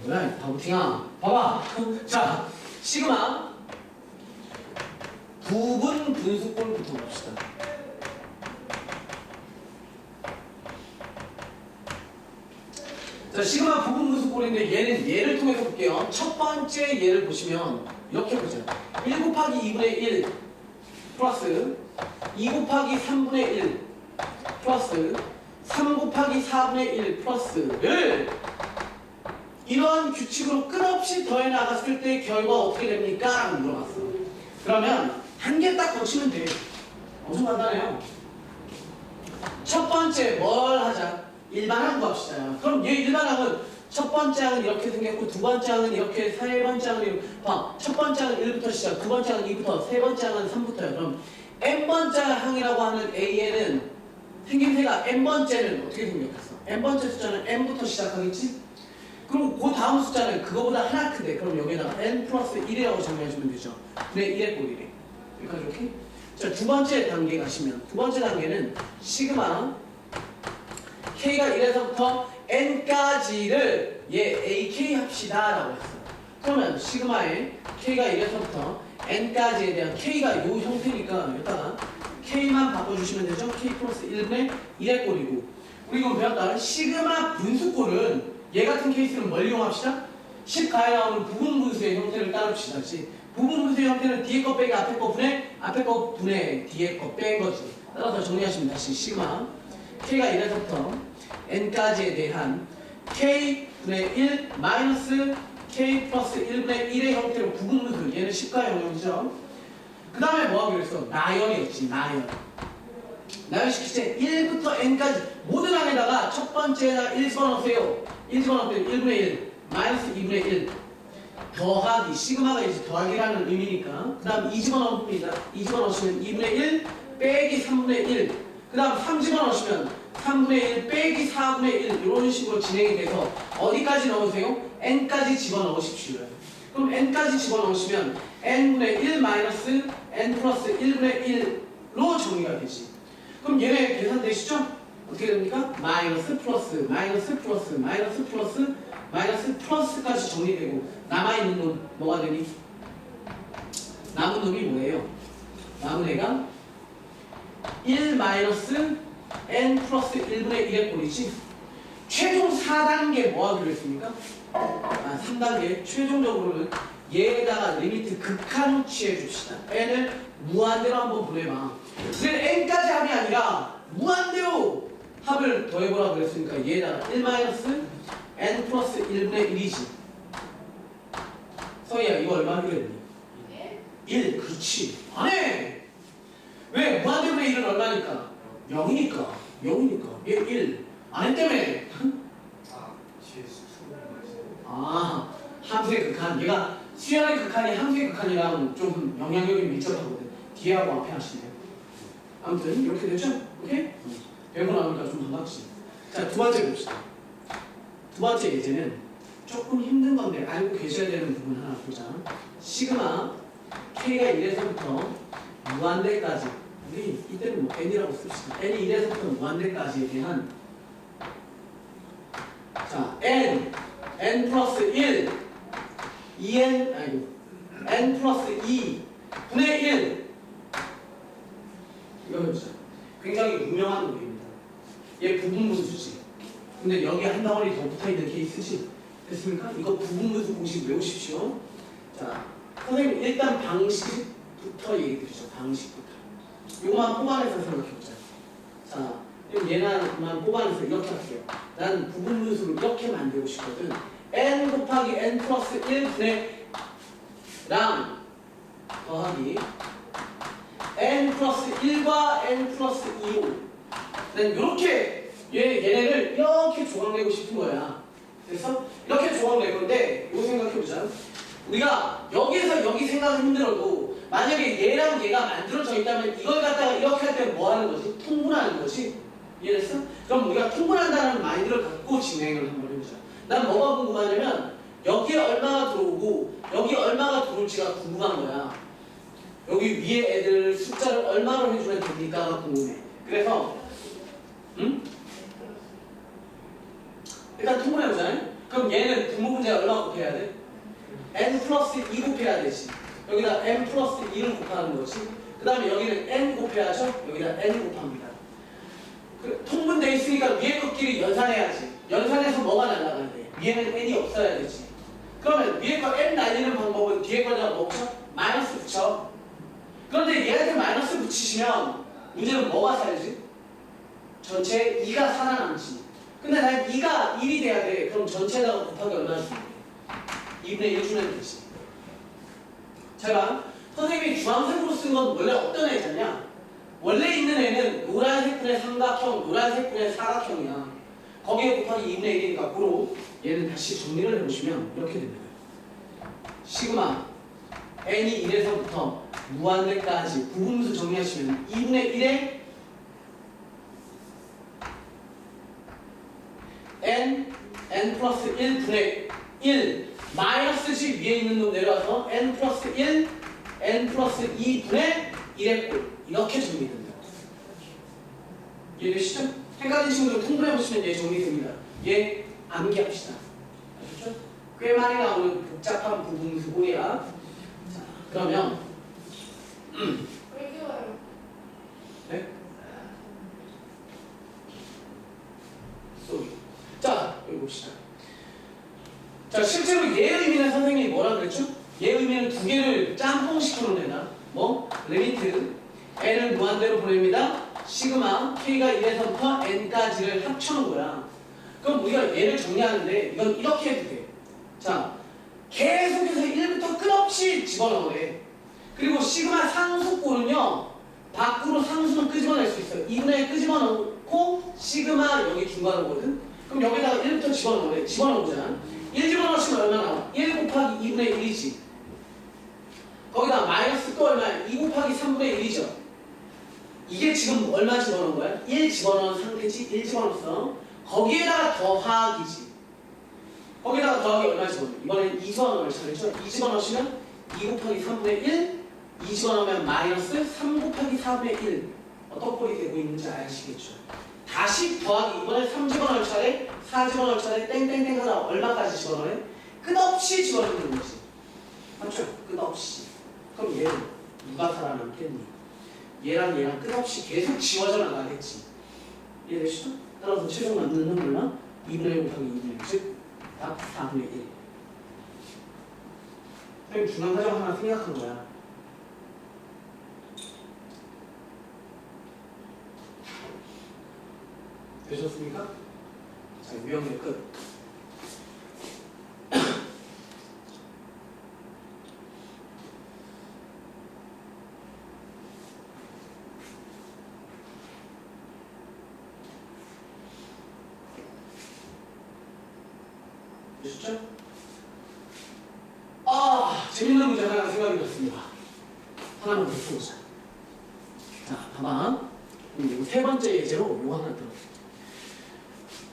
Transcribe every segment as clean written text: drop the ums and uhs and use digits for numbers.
뭐야 바보팅아 봐봐 자 시그마 부분 분수꼴부터 봅시다. 자 시그마 부분 분수꼴인데 얘는 얘를 통해서 볼게요. 첫 번째 얘를 보시면 이렇게 보죠. 1 곱하기 2분의 1 플러스 2 곱하기 3분의 1 플러스 3 곱하기 4분의 1 플러스를 이런 규칙으로 끝없이 더해 나갔을 때 결과 어떻게 됩니까? 라고 물어봤어. 그러면 한 개 딱 거치면 돼. 엄청 간단해요. 첫 번째 뭘 하자? 일반항 구합시다. 그럼 얘 일반항은 첫 번째 항은 이렇게 생겼고 두 번째 항은 이렇게 세 번째 항은 이렇게 봐. 첫 번째 항은 1부터 시작, 두 번째 항은 2부터, 세 번째 항은 3부터야. 그럼 n번째 항이라고 하는 A에는 생김새가 n번째는 어떻게 생겼겠어? n번째 숫자는 n부터 시작하겠지? 그럼 그 다음 숫자는 그거보다 하나 큰데 그럼 여기다가 n 플러스 1이라고 정리해주면 되죠. 네, 1의 꼴이래. 여기까지 이렇게? 자, 두 번째 단계 가시면 두 번째 단계는 시그마 k가 1에서부터 n까지를 얘 ak 합시다 라고 했어. 그러면 시그마의 k가 1에서부터 n까지에 대한 k가 요 형태니까 여기다가 k만 바꿔주시면 되죠. k 플러스 1분의 1의 꼴이고 그리고 배웠다 시그마 분수꼴은 얘 같은 케이스는 뭘 이용합시다? 10가에 나오는 부분 분수의 형태를 따릅시다. 부분 분수의 형태는 뒤에 거 빼기 앞에 거 분해, 앞에 거 분해, 뒤에 거 뺀 거지. 따라서 정리하시면 다시 시그마 k가 1에서부터 n까지에 대한 k분의 1 마이너스 k 플러스 1분의 1의 형태로 부분 분수 얘는 10가 영역이죠. 그 다음에 뭐 하기로 했어? 나열이었지. 나열 시킬 때 1부터 n까지 모든 항에다가 첫 번째에다가 1 집어넣으세요. 1 집어넣으면 1분의 1 마이너스 2분의 1 더하기 시그마가 이제 더하기라는 의미니까 그 다음 2 집어넣습니다. 2 집어넣으시면 2분의 1 빼기 3분의 1 그 다음 3 집어넣으시면 3분의 1 빼기 4분의 1 이런 식으로 진행이 돼서 어디까지 넣으세요? n까지 집어넣으십시오. 그럼 n까지 집어넣으시면 n분의 1 마이너스 n 플러스 1분의 1로 정리가 되지. 그럼 얘네 계산되시죠? 어떻게 됩니까? 마이너스 플러스 마이너스 플러스 마이너스 플러스 마이너스 플러스까지 정리되고 남아있는 놈 뭐가 되니? 남은 놈이 뭐예요? 남은 애가 1 마이너스 n 플러스 1분의 1의 꼴이지. 최종 4단계 뭐 하기로 했습니까? 3단계 최종적으로는 얘에다가 리미트 극한으로 취해줍시다. n을 무한대로 한번 보내봐. 근데 n까지 합이 아니라 무한대로 합을 더해보라 그랬으니까 얘에다가 1 마이너스 n 플러스 1분의 1이지. 서희야 이거 얼마 하기로 했니? 1. 그렇지. 안 해. 왜? 무한대분의 1은 얼마니까? 0이니까. 얘 1. 안 했다며. 함수의 극한. 얘가 수열의 극한이 함수의 극한이랑 좀 영향력이 밀접하거든. 뒤에하고 앞에 하시네요. 아무튼 이렇게 되죠? 오케이? 배우고 나오니까 좀 반갑지. 자, 두 번째 봅시다. 두 번째 예제는 조금 힘든 건데 알고 계셔야 되는 부분 하나 보자. 시그마 k가 1에서부터 무한대까지 우리 이때는 뭐 n이라고 씁시다. n이 1에서부터 무한대까지에 대한 자 n 플러스 1 n 플러스 2 분의 1 이거 해보자. 굉장히 유명한 노래입니다. 얘 부분분수지. 근데 여기 한 덩어리 더 붙어있는 케이스지. 됐습니까? 이거 부분분수 공식 외우십시오. 자, 선생님 일단 방식부터 얘기 드리죠. 방식부터. 이거만 뽑아내서 생각해보자. 자, 얘만 뽑아내서 이렇게 할게요. 난 부분분수를 이렇게 만들고 싶거든. n 곱하기 n 플러스 1분의 랑 더하기 n 플러스 1과 n 플러스 2로 난 이렇게 얘네를 이렇게 조각내고 싶은 거야. 그래서 이렇게 조각낼 건데 이거 생각해보자. 우리가 여기에서 여기 생각은 힘들어도 만약에 얘랑 얘가 만들어져 있다면 이걸 갖다가 이렇게 할 때 뭐 하는 거지? 통분하는 거지. 이해됐어? 그럼 우리가 통분한다는 마인드를 갖고 진행을 한번 해보자. 난 뭐가 궁금하냐면 여기에 얼마가 들어오고 여기 얼마가 들어올지가 궁금한 거야. 여기 위에 애들 숫자를 얼마로 해주면 됩니까가 궁금해. 그래서 일단 통분해보자. 그럼 그럼 얘는 분모 문제 얼마 곱해야 돼? n 플러스 2 곱해야 되지. 여기다 n 플러스 2를 곱하는 거지. 그 다음에 여기는 n 곱해야죠. 여기다 n 곱합니다. 통분돼 있으니까 위에 것끼리 연산해야지. 연산해서 뭐가 날라가야 돼? 위에는 n이 없어야 되지. 그러면 위에 거 n 날리는 방법은 뒤에 거에다 뭐 붙여? 마이너스 붙여. 그런데 얘한테 마이너스 붙이시면 문제는 뭐가 살지? 전체에 2가 살아남지. 근데 난 2가 1이 돼야 돼. 그럼 전체에다가 곱하기 얼마나 주면 돼? 2분의 1 주면 되지. 제가 선생님이 주황색으로 쓴 건 원래 어떤 애잖냐? 원래 있는 애는 노란색분의 삼각형, 노란색분의 사각형이야. 거기에 곱하기 2분의 1이니까 고로 얘는 다시 정리를 해보시면 이렇게 됩니다. 시그마 n이 1에서부터 무한대까지 부분수 정리하시면 2분의 1에 n 플러스 1분의 1 마이너스지 위에 있는 놈 내려와서 n 플러스 1 n 플러스 2분의 1의 꼴 이렇게 정리됩니다. 이해되시죠? 헷갈린 친구들 통분해보시면 얘 정리됩니다. 얘 암기합시다. 아셨죠? 꽤 많이 나오는 복잡한 부분수 꼴이야. 자, 그러면 네? 쏘리. 자, 여기 봅시다. 자, 실제로 얘 의미는 선생님이 뭐라 그랬죠? 얘 의미는 두 개를 짬뽕식으로 내나? 뭐? 리미트 n을 무한대로 보냅니다. 시그마 k가 1에서부터 n까지를 합쳐놓은 거야. 그럼 우리가 얘를 정리하는데 이건 이렇게 해도 돼. 자, 계속해서 1부터 끝없이 집어넣으래. 그리고 시그마 상수꼴은요, 밖으로 상수는 끄집어낼 수 있어요. 2분의 1 끄집어넣고 시그마 여기 중괄호거든. 그럼 여기다가 1부터 집어넣으래. 집어넣으잖아. 1 집어넣으시면 얼마 나와? 1 곱하기 2분의 1이지. 거기다 마이너스 또 얼마야? 2 곱하기 3분의 1이죠. 이게 지금 얼마 집어넣은 거야? 1 집어넣은 상태지? 1 집어넣었어. 거기에다가 더하기지. 거기다가 더하기 얼마 집어넣어? 이번엔 2 집어넣을 차례죠? 2 집어넣으시면 2 곱하기 3분의 1 2 집어넣으면 마이너스 3 곱하기 4분의 1 어떤 꼴이 되고 있는지 아시겠죠? 다시 더하기 이번에 3 집어넣을 차례 4 집어넣을 차례 땡땡땡 하다 얼마까지 집어넣어요? 끝없이 집어넣는 거지. 맞죠? 끝없이. 그럼 얘는 누가 살아남겠니? 얘랑 끝없이 계속 지워져 나가겠지. 이해되시죠? 따라서 최종 남는 놈 얼마? 2분의 1 곱하기 2분의 1 즉 답 4분의 1. 선생님 중간 과정 하나 생각한 거야. 되셨습니까? 자, 유형의 끝. 되셨죠? 재밌는 문제 하나 생각이 났습니다. 하나만 더 풀어보자. 자, 봐봐. 그리고 세 번째 예제로 요거 하나 들어보세요.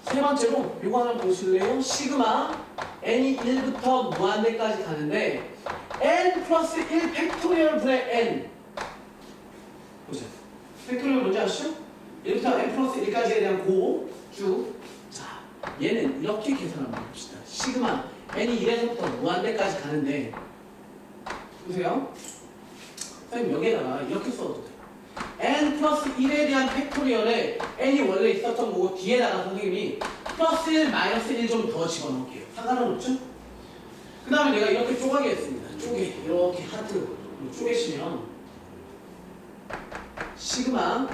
세 번째로 요거 하나 보실래요? 시그마 n이 1부터 무한대까지 가는데 n 플러스 1 팩토리얼 분의 n 보세요. 팩토리얼 뭔지 아시죠? 1부터 n 플러스 1까지에 대한 쭉. 자, 얘는 이렇게 계산 한번 봅시다. 시그마 n이 1에서부터 무한대까지 가는데 보세요. 선생님 여기에다가 이렇게 써도 돼요. n 플러스 1에 대한 팩토리얼에 n이 원래 있었던 거고 뒤에다가 선생님이 플러스 1 마이너스 1 좀 더 집어넣을게요. 상관은 없죠? 그 다음에 내가 이렇게 쪼개겠습니다. 이렇게 하트로 쪼개시면 시그마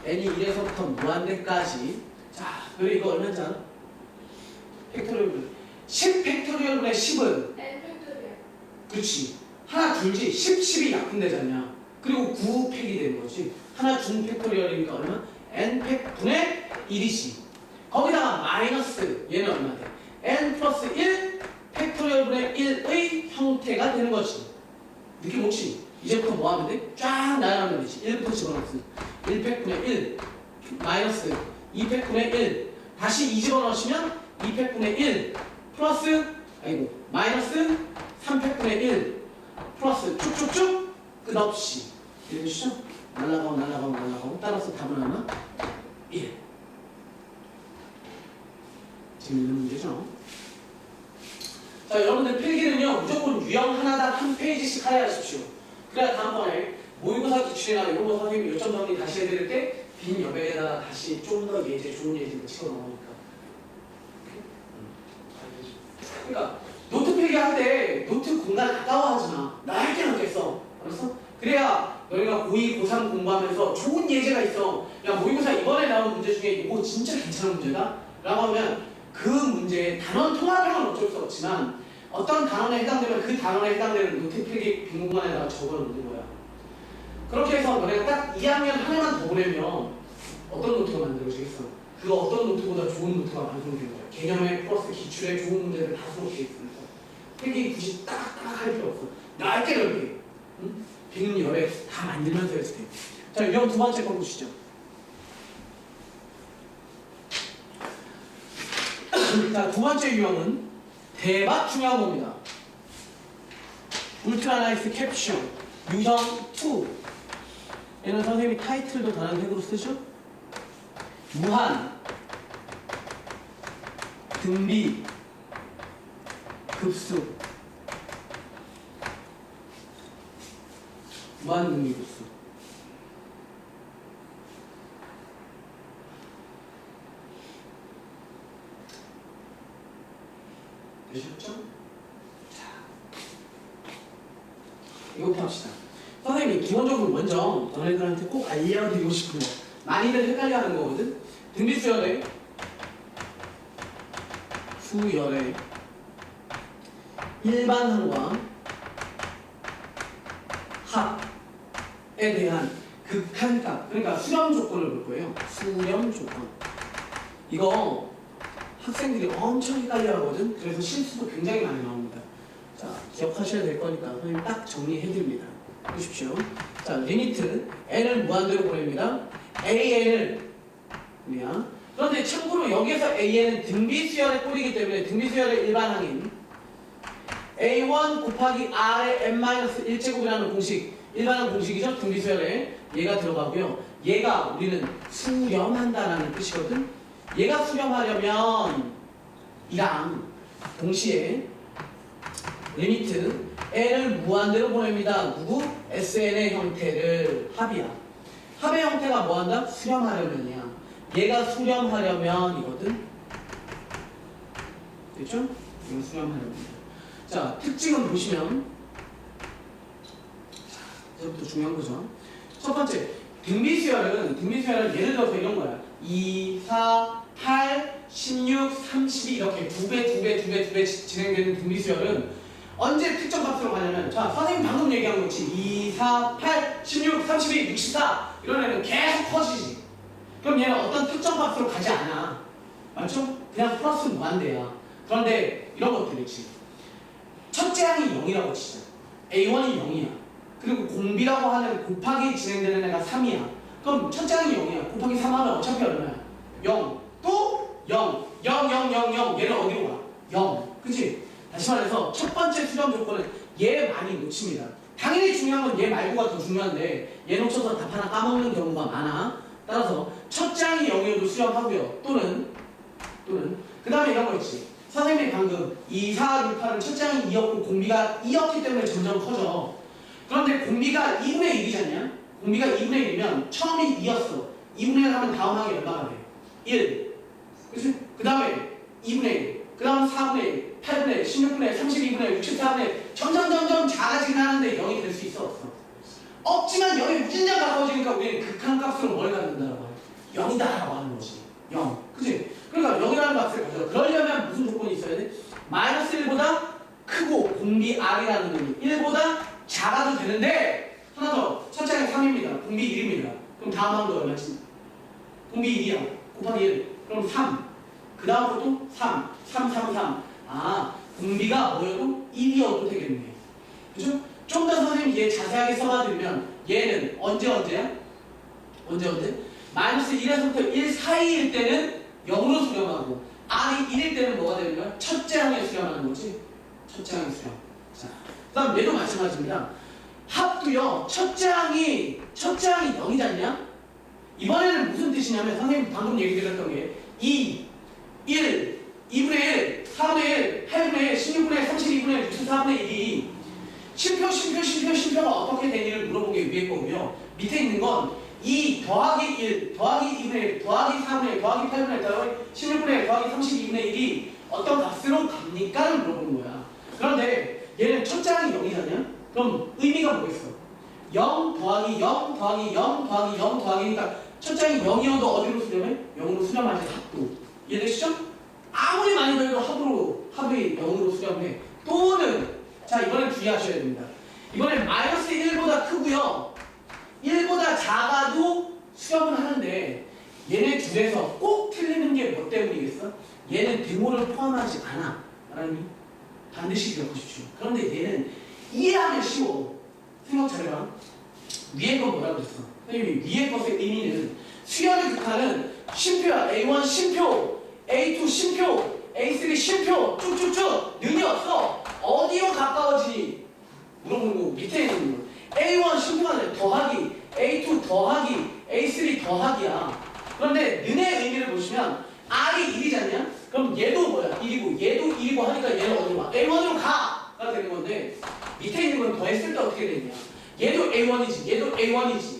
n이 1에서부터 무한대까지 자, 그리고 이거 얼마인지 알아? 팩토리얼 10 팩토리얼분의 10은 n 팩토리얼. 그렇지. 하나 줄지 10이 약분되잖냐. 그리고 9팩이 되는 거지. 하나 준 팩토리얼이니까 얼마? n팩 분의 1이지. 거기다가 마이너스 얘는 얼마 돼? n 플러스 1 팩토리얼 분의 1의 형태가 되는 거지. 느낌 오지? 이제부터 뭐 하면 돼? 쫙 나열하면 되지. 1부터 집어넣었으니 1팩 분의 1 마이너스 2팩 분의 1 다시 2 집어넣으시면 2팩 분의 1 플러스 마이너스 3팩 분의 1 플러스 쭉쭉쭉 끝없이. 이해되시죠? 날라가고 따라서 답은 얼마? 1. 재밌는 문제죠? 자, 여러분들 필기는요, 무조건 유형 하나당 한 페이지씩 하려 하십시오. 그래야 다음번에 모의고사 기출이나 이런 거 선생님이 요점 정리 다시 해드릴 때 빈 여백에다가 다시 좀 더 예제, 좋은 예제를 치워 넣으니까. 그러니까 노트 필기할 때 노트 공간 가까워하지 마. 넓게 넣겠어. 알았어? 그래야 너희가 고2, 고3 공부하면서 좋은 예제가 있어. 야, 모의고사 이번에 나온 문제 중에 이거 진짜 괜찮은 문제다? 라고 하면 그 문제의 단원 통합형은 어쩔 수 없지만 어떤 단원에 해당되면 그 단원에 해당되는 노트 필기 빈 공간에다가 적어놓는 거야. 그렇게 해서 너네가 딱 2학년 한 해만 더 보내면 어떤 노트가 만들어지겠어? 그 어떤 노트보다 좋은 노트가 완성된 거야. 개념에 플러스 기출에 좋은 문제를 다 수록해 있으니까. 필기 굳이 딱딱 할 필요 없어. 넓게 넓게. 응? 빈 열에 다 만들면서 했을 때. 자, 유형 두 번째 거 보시죠. 자, 두 번째 유형은 대박 중요한 겁니다. 울트라 나이스 캡션 유형 2. 얘는 선생님이 타이틀도 다른 색으로 쓰죠? 무한 등비 급수 무한 등비 급수 되셨죠? 자, 이거부터 합시다. 선생님이 기본적으로 먼저 너네들한테 꼭 알려드리고 싶은 거 많이들 헷갈려하는 거거든. 등비수열의 수열의 일반항과 합에 대한 극한값, 그러니까 수렴 조건을 볼 거예요. 수렴 조건. 이거 학생들이 엄청 헷갈려하거든. 그래서 실수도 굉장히 많이 나옵니다. 자, 기억하셔야 될 거니까 선생님 딱 정리해드립니다. 보십시오. 자, 리미트 n을 무한대로 보냅니다. an을 뭐야? 그런데 참고로 여기에서 an은 등비수열의 꼴이기 때문에 등비수열의 일반항인 a1 곱하기 r의 n-1제곱이라는 공식, 일반항 공식이죠. 등비수열에 얘가 들어가고요. 얘가 우리는 수렴한다라는 뜻이거든. 얘가 수렴하려면 이랑 동시에 리미트 n을 무한대로 보냅니다. 누구? sn의 형태를 합이야. 합의 형태가 뭐한다? 수렴하려면이야. 얘가 수렴하려면이거든. 됐죠? 이건 수렴하려면. 자, 특징은 보시면 자, 이제부터 중요한 거죠. 첫 번째, 등비수열은 예를 들어서 이런 거야. 2, 4, 8, 16, 32 이렇게 두 배 진행되는 등비수열은 언제 특정 값으로 가냐면, 자, 선생님 방금 얘기한 거지. 2, 4, 8, 16, 32, 64 이런 애는 계속 커지지. 그럼 얘는 어떤 특정 값으로 가지 않아. 맞죠? 그냥 플러스 무한대야. 그런데 이런 것들 있지. 첫째 항이 0이라고 치자. A1이 0이야. 그리고 공비라고 하는 곱하기 진행되는 애가 3이야. 그럼 첫째 항이 0이야. 곱하기 3 하면 어차피 얼마야? 0. 또 0. 0, 0, 0, 0. 얘는 어디로 가? 0. 그치? 다시 말해서 첫 번째 수렴 조건은 얘 많이 놓칩니다. 당연히 중요한 건 얘 말고가 더 중요한데 얘 놓쳐서 답 하나 까먹는 경우가 많아. 따라서 첫째 항이 0이어도 수렴하고요. 또는 그 다음에 이런 거 있지. 선생님이 방금 2, 4, 6, 8은 첫째 항이 2였고 공비가 2였기 때문에 점점 커져. 그런데 공비가 2분의 1이잖냐? 공비가 2분의 1이면 처음이 2였어. 2분의 1 하면 다음 항이 얼마가 돼? 1. 그치? 그 다음에 2분의 1. 그 다음 4분의 1, 8분의 1, 16분의 1, 32분의 1, 64분의 1 점점 작아지긴 하는데 0이 될 수 있어 없어? 없지만 0이 무진장 가까워지니까 우리는 극한값으로 뭘 갖는다라고 해? 0이다라고 하는 거지. 0. 그치? 그러니까 0이라는 값을 가져. 그러려면 무슨 조건이 있어야 돼? 마이너스 1보다 크고 공비 R이라는 놈이 1보다 작아도 되는데 하나 더. 첫째 항이 3입니다. 공비 1입니다. 그럼 다음 항도 얼마지? 공비 1이야. 곱하기 1. 그럼 3. 그 다음 것도 3. 3, 3, 3. 아, 공비가 뭐여도 1이어도 되겠네. 그죠? 좀 더 선생님이 얘 자세하게 써봐드리면 얘는 언제야? 마이너스 1에서부터 1 사이일 때는 0으로 수렴하고 R이 1일 때는 뭐가 되는 거야? 첫째 항에 수렴하는 거지. 첫째 항에 수렴. 자, 그 다음 얘도 마찬가지입니다. 합도요. 첫째 항이 0이잖냐? 이번에는 무슨 뜻이냐면 선생님 방금 얘기 드렸던 게 2, 1, 2분의 1, 4분의 1, 8분의 1, 16분의 1, 32, 4분의 1이 쉼표가 어떻게 되는지를 물어본 게 위에 거고요. 밑에 있는 건 2 더하기 1 더하기 2분의 1 더하기 4분의 1 더하기 8분의 1 더하기 16분의 1 더하기 32분의 1이 어떤 값으로 갑니까를 물어보는 거야. 그런데 얘는 첫째 항이 0이잖아요? 그럼 의미가 뭐겠어? 0 더하기 0 더하기 0 더하기 0 더하기니까 첫째 항이 0이어도 어디로 수렴해? 0으로 수렴하지 합도. 이해되시죠? 아무리 많이 더해도 합이 0으로 수렴해. 또는 자 이번엔 주의하셔야 됩니다. 이번엔 마이너스 1보다 크고요. 1보다 작아도 수렴을 하는데 얘네 둘에서 꼭 틀리는 게 뭐 때문이겠어? 얘는 등호를 포함하지 않아. 라니 반드시 기억하십시오. 그런데 얘는 이해하면 쉬워. 생각 잘해봐. 위에 건 뭐라고 그랬어? 선생님이 위에 것의 의미는 수열의 극한은 쉼표야. A1 쉼표, A2 쉼표, A3 쉼표 쭉쭉쭉 능이 없어. 어디로 가까워지니? 물어보는 거 밑에 있는 거. A1 쉼표가 더하기, A2 더하기, A3 더하기야. 그런데 능의 의미를 보시면 R이 1이잖냐? 그럼 얘도 뭐야? 1이고 얘도 1이고 하니까 얘는 어디로 가? A1으로 가! 가 되는 건데 밑에 있는 건 더했을 때 어떻게 되냐? 얘도 A1이지 얘도 A1이지.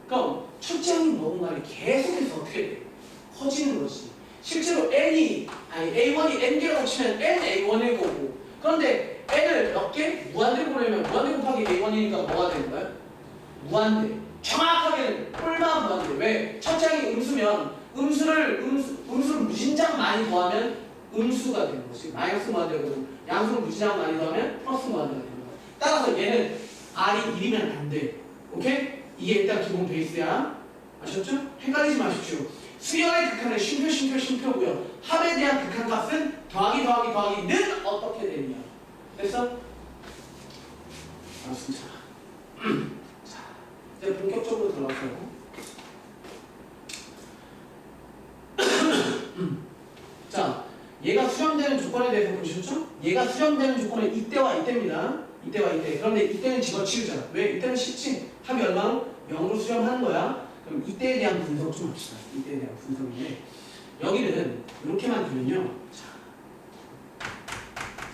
그럼 첫째 항이 뭔가를 계속해서 어떻게 돼? 커지는 거지. 실제로 A1이 N개라고 치면 NA1일 거고 그런데 N을 몇 개? 무한대로 보내면 무한대 곱하기 A1이니까 뭐가 되는 거야? 무한대. 정확하게는 뿔만 무한대. 왜? 첫째 항이 음수면 음수를 무진장 많이 더하면 음수가 되는 거지. 마이너스 무한대거든. 양수를 무진장 많이 더하면 플러스 무한대가 되는 거야. 따라서 얘는 R이 1이면 안 돼. 오케이? 이게 일단 기본 베이스야. 아셨죠? 헷갈리지 마십시오. 수열의 극한은 쉼표고요. 합에 대한 극한값은 더하기는 어떻게 되느냐. 됐어? 알았습니다. 자, 이제 본격적으로 들어가서요. 자, 얘가 수렴되는 조건에 대해서 보셨죠? 얘가 수렴되는 조건은 이때와 이때입니다. 이때와 이때. 그런데 이때는 집어치우잖아. 왜? 이때는 쉽지. 합이 얼마로? 0으로 수렴하는 거야. 그럼 이때에 대한 분석 좀 합시다. 이때에 대한 분석인데 여기는 이렇게만 두면요. 자,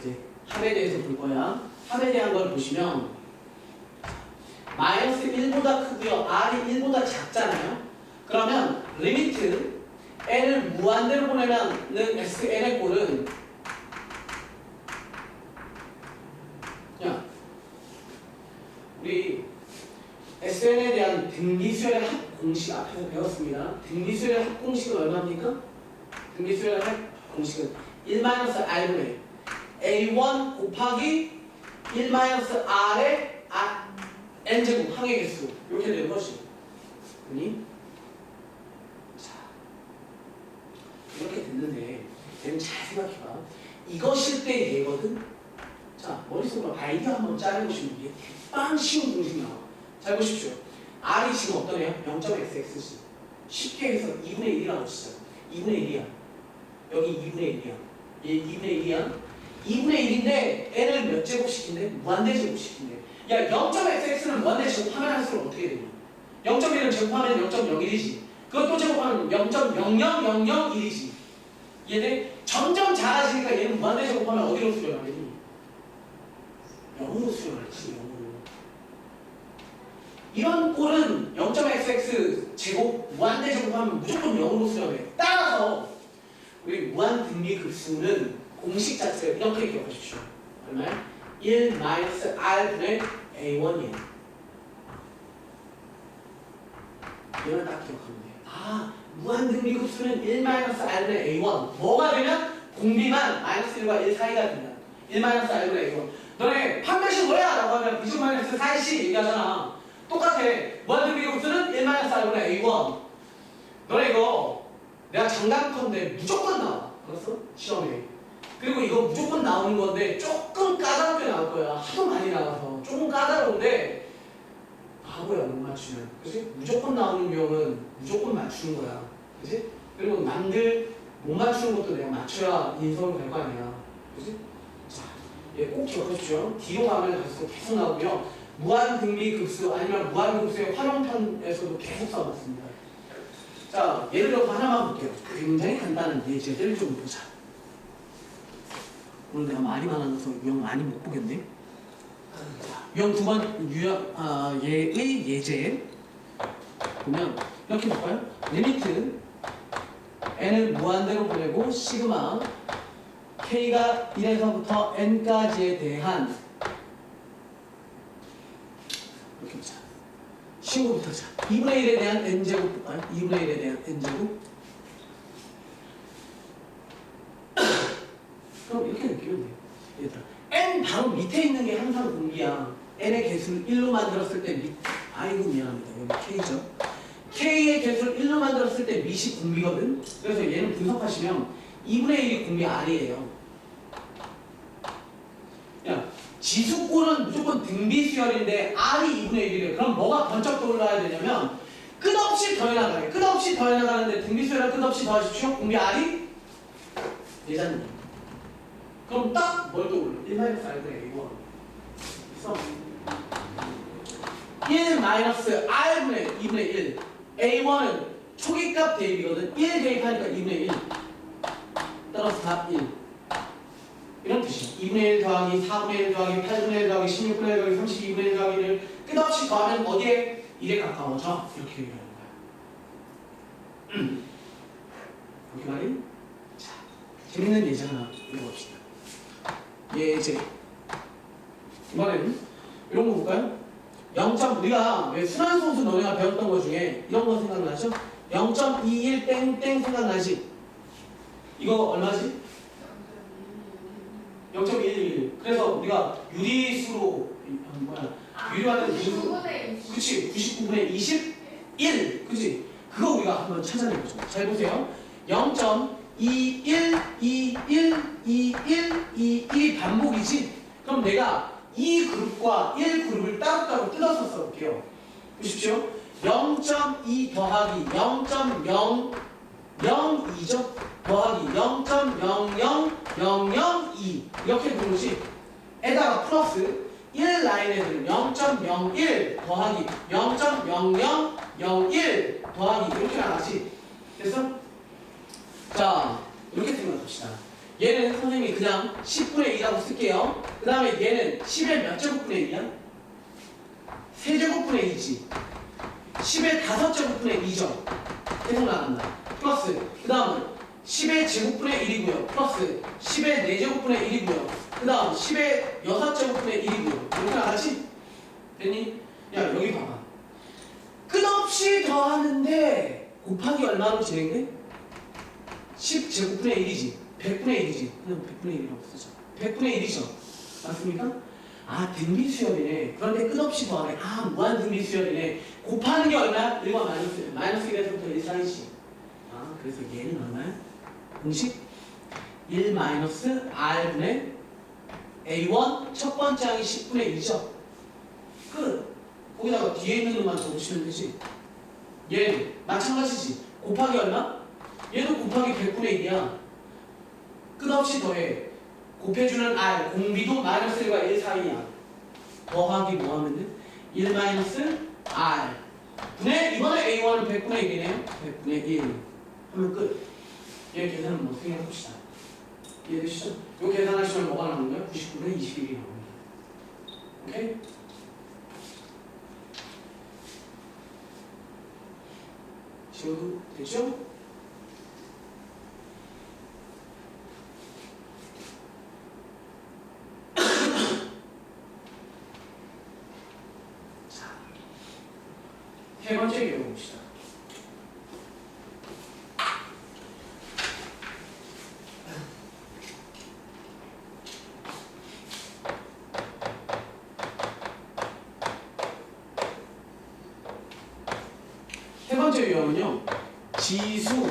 이제 합에 대해서 볼 거야. 합에 대한 걸 보시면 마이너스 1보다 크고요. R이 1보다 작잖아요. 그러면 리미트 n을 무한대로 보내면은 SN의 꼴은 야 우리 SN에 대한 등비수열의 합 공식 앞에서 배웠습니다. 등비수열의 합 공식은 얼마입니까? 등비수열의 합 공식은 1-R분의 A1 곱하기 1-R의 N제곱 항의 개수 이렇게 되는 것이 그니? 자 이렇게 됐는데 얘는 잘 생각해봐. 이것일 때 얘거든? 자 머릿속으로 아이디어 한번 짜내보시면 이게 빵 쉬운 공식 나와. 잘 보십시오. R이 지금 어떤 애야? 0.xx지. 쉽게 해서 2분의 1이라고 치자. 2분의 1이야. 여기 2분의 1이야. 얘 2분의 1이야. 2분의 1인데 n을 몇 제곱시킨대? 무한대 제곱시킨대. 야 0.xx는 무한대 제곱하면 할수록 어떻게 되냐? 0.1을 제곱하면 0.01이지. 그것도 제곱하면 0.00001이지. 얘네 점점 작아지니까 얘는 무한대 제곱하면 어디로 수렴하겠니? 0으로 수렴하지. 0으로. 이런 꼴은 0.xx 제곱 무한대 제곱하면 무조건 0으로 수렴해. 따라서 우리 무한등비급수는 공식 자체를 이렇게 기억하십시오. 얼마야? 1-R분의 A1이에요. 이걸 딱 기억하면 돼요. 아, 무한등비급수는 1-R분의 A1. 뭐가 되면? 공비만 마이너스 1과 1 사이가 된다. 1-R분의 A1. 너네 판별식 뭐야? 라고 하면 비중 마이너스 4씩 얘기하잖아. 똑같아. 무한등비급수는 1-R분의 A1. 너네 이거 내가 장담컨대 무조건 나와. 알았어? 시험에. 그리고 이거 무조건 나오는 건데 조금 까다롭게 나올 거야. 하도 많이 나와서 조금 까다로운데 바보야 못 맞추면. 그치? 무조건 나오는 경우는 무조건 맞추는 거야. 그치? 그리고 남들 못 맞추는 것도 내가 맞춰야 인성이 될 거 아니야. 그치? 자, 얘 꼭 기억하십시오. 뒤로 가면 갈수록 계속 나오고요. 무한등비급수 아니면 무한급수의 활용편에서도 계속 써봤습니다. 자, 예를 들어서 하나만 볼게요. 굉장히 간단한 예제들 좀 보자. 오늘 내가 말이 많아서 유형 많이 못 보겠네. 유형 두 번, 얘의 예제 보면 이렇게 볼까요? 리미트 n을 무한대로 보내고 시그마 k가 1에서부터 n까지에 대한 이렇게 보자. 신고부터 자 2분의 1에 대한 n제곱 볼까요? 2분의 1에 대한 n제곱. 그럼 이렇게 느끼면 돼요. 얘들아, n 바로 밑에 있는 게 항상 공비야. n의 개수를 1로 만들었을 때 아이고 미안합니다. 여기 k죠. k의 개수를 1로 만들었을 때 밑이 공비거든. 그래서 얘는 분석하시면 2분의 1이 공비 R이에요. 야, 지수꼴은 무조건 등비수열인데 R이 2분의 1이래. 그럼 뭐가 번쩍 떠올라야 되냐면 끝없이 더해나가래. 끝없이 더해나가는데 등비수열을 끝없이 더하십시오. 공비 R이 예잖니. 그럼 딱 뭘 떠올려? 1-R분의 A1 그래서 1-R분의 2분의 1 A1은 초기값 대입이거든. 1 대입하니까 2분의 1 따라서 답 1 이런 뜻이야. 2분의 1 더하기 4분의 1 더하기 8분의 1 더하기 16분의 1 더하기 32분의 1 더하기 1을 끝없이 더하면 어디에? 1에 가까워져. 이렇게 얘기하는 거야. 이렇게 말이? 자, 재밌는 예제 하나 읽어봅시다. 예제. 이번에는 이런 거 볼까요? 0. 우리가 왜 순환소수 너네가 배웠던 것 중에 이런 거 생각나죠? 0.21 땡땡 생각나지? 이거 얼마지? 0.111. 그래서 우리가 유리수로 유리화된 유리수 그치 99분의 21 그치 그거 우리가 한번 찾아내보죠. 잘 보세요. 0.21212121 반복이지? 그럼 내가 이 그룹과 1 그룹을 따로따로 뜯어서 써볼게요. 보십시오. 0.2 더하기 0.002죠? 더하기 0.00002 이렇게 부르지. 에다가 플러스 1 라인 애들은 0.01 더하기 0.0001 더하기 이렇게 나가지. 됐어? 자, 이렇게 생각합시다. 얘는 선생님이 그냥 10분의 2라고 쓸게요. 그 다음에 얘는 10의 몇 제곱분의 2야? 세제곱분의 2지. 10의 5제곱분의 2죠. 계속 나간다. 플러스 그 다음은 10의 제곱분의 1이고요. 플러스 10의 4제곱분의 1이고요. 그 다음 10의 6제곱분의 1이고요. 이렇게 나가지? 됐니? 야 여기 봐봐. 끝없이 더하는데 곱하기 얼마로 진행돼? 10제곱분의 1이지. 100분의 1이지. 그냥 100분의 1이라고 쓰죠. 100분의 1이죠. 맞습니까? 아 등비수열이네. 그런데 끝없이 더하네. 아 무한 등비수열이네. 곱하는 게 얼마야? 1과 마이너스 1에서부터 1 사이지. 아 그래서 얘는 얼마야? 공식 1-R분의 A1 첫 번째 항이 10분의 1이죠. 끝. 거기다가 뒤에 있는 것만 적으시면 되지. 얘는 마찬가지지. 곱하기 얼마? 얘도 곱하기 100분의 1이야. 끝없이 더해. 곱해주는 R, 공비도 마이너스 1과 1 사이야. 더하기 뭐 하면 돼? 1-R 분의 이번에 A1은 100분의 1이네요. 100분의 1 하면 끝. 얘 계산은 뭐 어떻게 해봅시다. 이해되시죠? 요 계산하시면 뭐가 나오는 거야? 99분의 21이 나옵니다. 오케이? 지워도 되죠? 세 번째 읽어봅시다. 세 번째 유형은요. 지수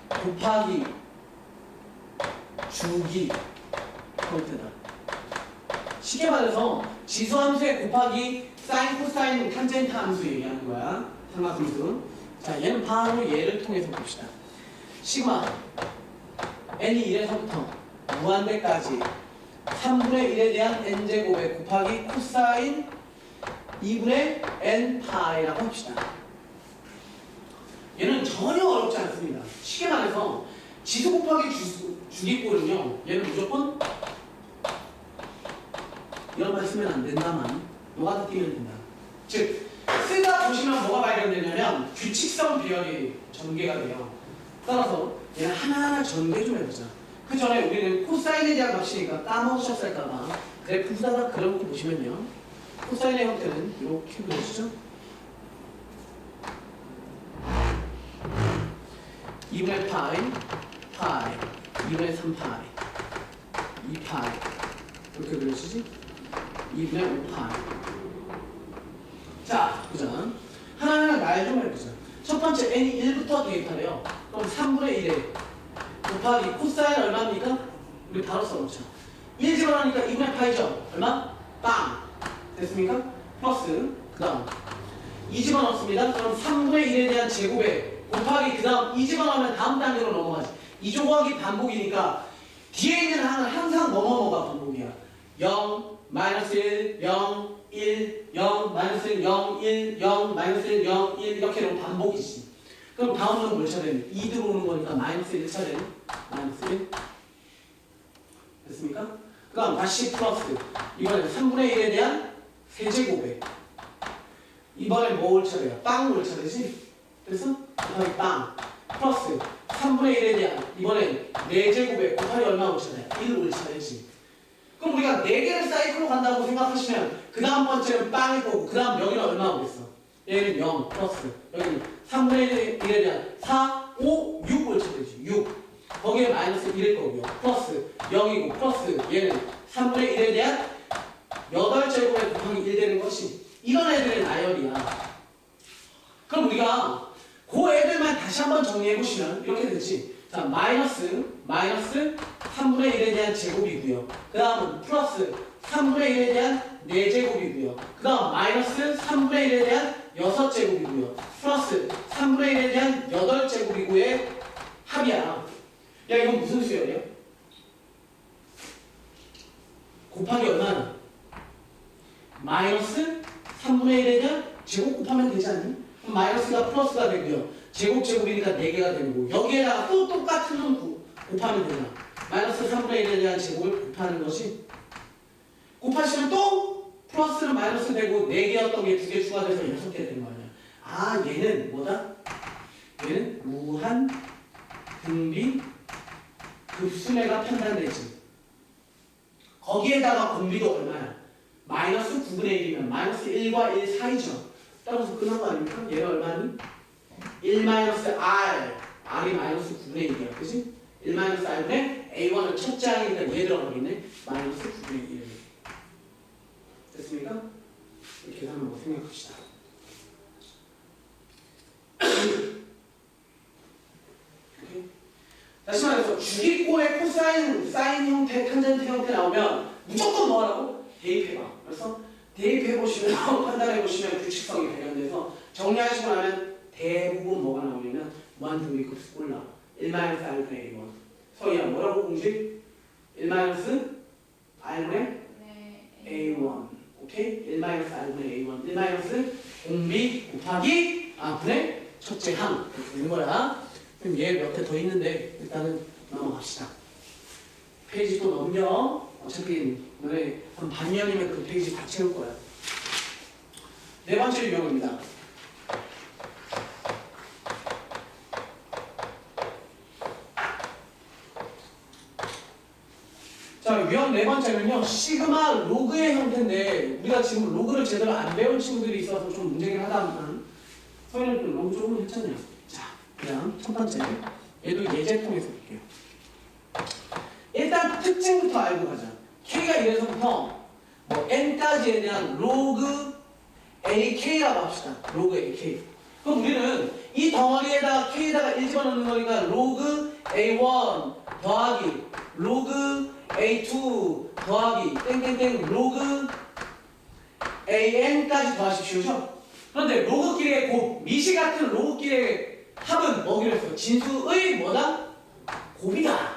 곱하기 주기 콘트다. 쉽게 말해서 지수 함수에 곱하기 사인, 코사인, 탄젠트 함수 얘기하는 거야. 삼각함수. 자, 얘는 바로 얘를 통해서 봅시다. 시그마 n이 1에서부터 무한대까지 3분의 1에 대한 n제곱에 곱하기 코사인 2분의 n 파이라고 합시다. 얘는 전혀 어렵지 않습니다. 쉽게 말해서 지수 곱하기 주기꼴은요. 얘는 무조건 이런 말 쓰면 안 된다만 요가 띄면 된다. 즉 쓰다 보시면 뭐가 발견되냐면 규칙성 비열이 전개가 돼요. 따라서 얘는 하나하나 전개 좀 해보자. 그 전에 우리는 코사인에 대한 값이니까 까먹으셨을까봐 그래프 후다닥 그려놓고 보시면요. 코사인의 형태는 이렇게 그려지죠. 2분의 파이, 2분의 3파이, 2파이 이렇게 그려지지? 2분의 5파이. 자, 보자. 하나하나 날 좀 해보자. 첫 번째 n이 1부터 대입하래요. 그럼 3분의 1에 곱하기 코사인 얼마입니까? 우리 바로 써놓자. 1 집어넣으니까 2분의 파이죠? 얼마? 빵! 됐습니까? 플러스 그 다음 2 집어넣습니다. 그럼 3분의 1에 대한 제곱에 곱하기 그 다음 2 집어넣으면 다음 단계로 넘어가지. 2 곱하기 반복이니까 뒤에 있는 항은 항상 뭐뭐뭐가 반복이야. 0, 마이너스 1, 0, 1, 0, 마이너스 1, 0, 1, 0, 마이너스 1, 0, 1 이렇게 되면 반복이지. 그럼 다음은 몇 차례는? 2 들어오는 거니까 마이너스 1 차례는 마이너스 1 됐습니까? 그 다음 다시 플러스 이번엔 3분의 1에 대한 세제곱에 이번엔 뭐 올 차례야? 빵 올 차례지? 그래서 곱하기 빵 플러스 3분의 1에 대한 이번엔 4제곱에 곱하기 얼마 올 차례야? 1 올 차례지. 그럼 우리가 4개를 사이클로 간다고 생각하시면 그 다음 번째는 빵일 거고 그 다음 여기는 얼마 오겠어? 얘는 0 플러스 여기는 3분의 1에 대한 4, 5, 6 올 차례지. 6 거기에 마이너스 1일 거고요. 플러스 0이고 플러스 얘는 3분의 1에 대한 8제곱에 곱하기 1 되는 것이 이런 애들의 나열이야. 그럼 우리가 그 애들만 다시 한번 정리해보시면 이렇게 되지. 자, 마이너스 3분의 1에 대한 제곱이고요. 그 다음은 플러스 3분의 1에 대한 4제곱이고요. 그 다음 마이너스 3분의 1에 대한 6제곱이고요. 플러스 3분의 1에 대한 8제곱이고의 합이야. 야, 이건 무슨 수열이야? 곱하기 얼마나? 마이너스 3분의 1에 대한 제곱 곱하면 되지 않니? 그럼 마이너스가 플러스가 되고요. 제곱이니까 4개가 되고 여기에다가 또 똑같은 놈 곱하면 되나? 마이너스 3분의 1에 대한 제곱을 곱하는 것이 곱하시면 또 플러스는 마이너스 되고 4개였던 게 2개 추가돼서 6개 되는 거 아니야. 아, 얘는 뭐다? 얘는 무한 등비 급수매가 판단되지. 거기에다가 공비도 얼마야? 마이너스 9분의 1이면 마이너스 1과 1 사이죠. 따라서 끝난 거 아닙니까? 얘가 얼마니? 1 마이너스 R R이 마이너스 9분의 1이야. 그치? 1 마이너스 R분의 A1은 첫째 항이니까 얘 들어가겠네. 마이너스 9분의 1 됐습니까? 이렇게 계산하고 생각합시다. 다시 말해서 주기꼴의 코사인, 사인 형태, 탄젠트 형태 나오면 무조건 뭐 하라고? 대입해봐. 그래서 대입해보시면 판단해보시면 규칙성이 발견돼서 정리하시고 나면 대부분 뭐가 나오냐면 무한등비급수 꼴 나와. 1-R분의 A1 서희야 뭐라고 공식? 1-R분의 A1 오케이? 1-R분의 A1 1- 공비 곱하기 분의 첫째 항 이렇게 되는 거야. 그럼 얘 몇 개 더 있는데 일단은 넘어갑시다. 페이지 또 넘겨. 어차피 너네 한 반년이면 그 페이지 다 채울 거야. 네 번째 유형입니다. 자, 유형 네 번째는요. 시그마 로그의 형태인데 우리가 지금 로그를 제대로 안 배운 친구들이 있어서 좀 문제긴 하다만 서희는 또 로그 조금 했잖아요. 자, 그냥 첫 번째 얘도 예제 통해서 볼게요. 일단 특징부터 알고 가자. K가 1에서부터 뭐 N까지에 대한 로그 AK라고 합시다. 로그 AK. 그럼 우리는 이 덩어리에다가 K에다가 1 집어넣는 거니까 로그 A1 더하기 로그 A2 더하기 땡땡땡 로그 AN까지 더하십시오. 그런데 로그끼리의 곱, 미시 같은 로그끼리의 합은 뭐기로 했어요? 진수의 뭐다? 곱이다.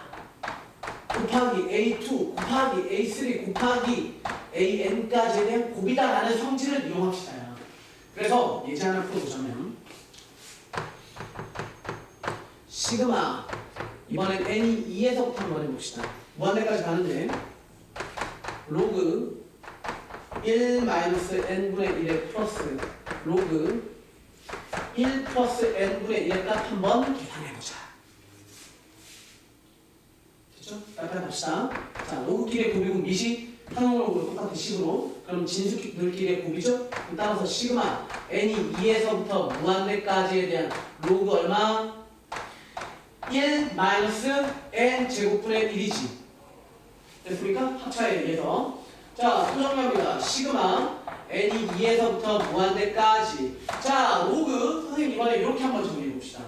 곱하기 A2 곱하기 A3 곱하기 AN까지에 대한 곱이다라는 성질을 이용합시다. 그래서 예제 하나 풀어보자면 시그마 이번엔 n이 2에서부터 한번 해봅시다. 무한대까지 가는데 로그 1 마이너스 n분의 1의 플러스 로그 1 플러스 n분의 1의 값 한번 계산해보자. 됐죠? 빨리 갑시다. 자, 로그끼리의 곱이고 미시 한국어로 똑같은 식으로. 그럼 진수들끼리의 곱이죠? 그럼 따라서 시그마 n이 2에서부터 무한대까지에 대한 로그 얼마? 1 마이너스 n 제곱분의 1이지. 됐습니까? 합차에 의해서. 자, 또 정리합니다. 시그마 n이 2에서부터 무한대까지. 자, 로그 선생님 이번에 이렇게 한번 정리해 봅시다.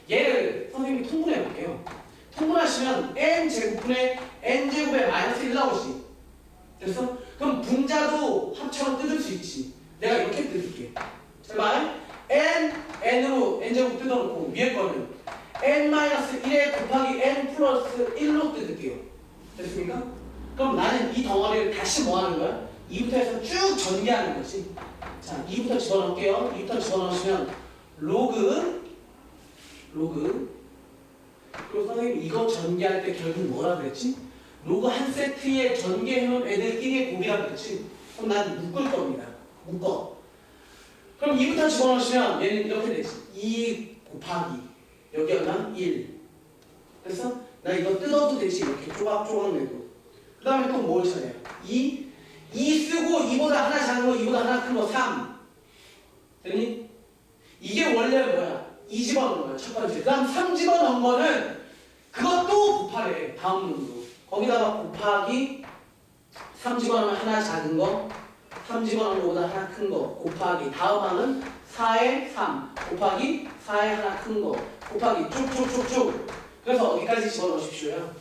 얘를 선생님이 통분해 볼게요. 통분하시면 n 제곱분의 n 제곱에 마이너스 1 나오지. 됐어? 그럼 분자도 합처럼 뜯을 수 있지. 내가 이렇게 뜯을게. 제발 n으로 n 제곱 뜯어놓고 위에 거는 n-1에 곱하기 n 플러스 1로 뜯을게요. 됐습니까? 그럼 나는 이 덩어리를 다시 뭐 하는 거야? 2부터 해서 쭉 전개하는 거지. 자, 2부터 집어넣을게요. 2부터 집어넣으시면 로그 그리고 선생님 이거 전개할 때 결국 뭐라 그랬지? 로그 한 세트에 전개해놓은 애들끼리의 곱이라 그랬지? 그럼 난 묶을 겁니다. 묶어. 그럼 2부터 집어넣으시면 얘는 이렇게 되지. 2 곱하기 여기 얼마? 1. 그래서 나 이거 뜯어도 되지. 이렇게 조각조각 내고. 그 다음에 또 뭘 쳐내요? 2 쓰고 2보다 하나 작은 거 2보다 하나 큰 거 3. 됐니? 이게 원래 뭐야? 2 집어넣은 거야. 첫 번째. 그 다음 3 집어넣은 거는 그것도 곱하래. 다음 놈도. 거기다가 곱하기 3 집어넣으면 하나 작은 거 3 집어넣은 거보다 하나 큰 거 곱하기 다음 항은 4에 3 곱하기 4에 하나 큰 거 곱하기 쭉쭉쭉쭉. 그래서 어디까지 집어넣으십시오요?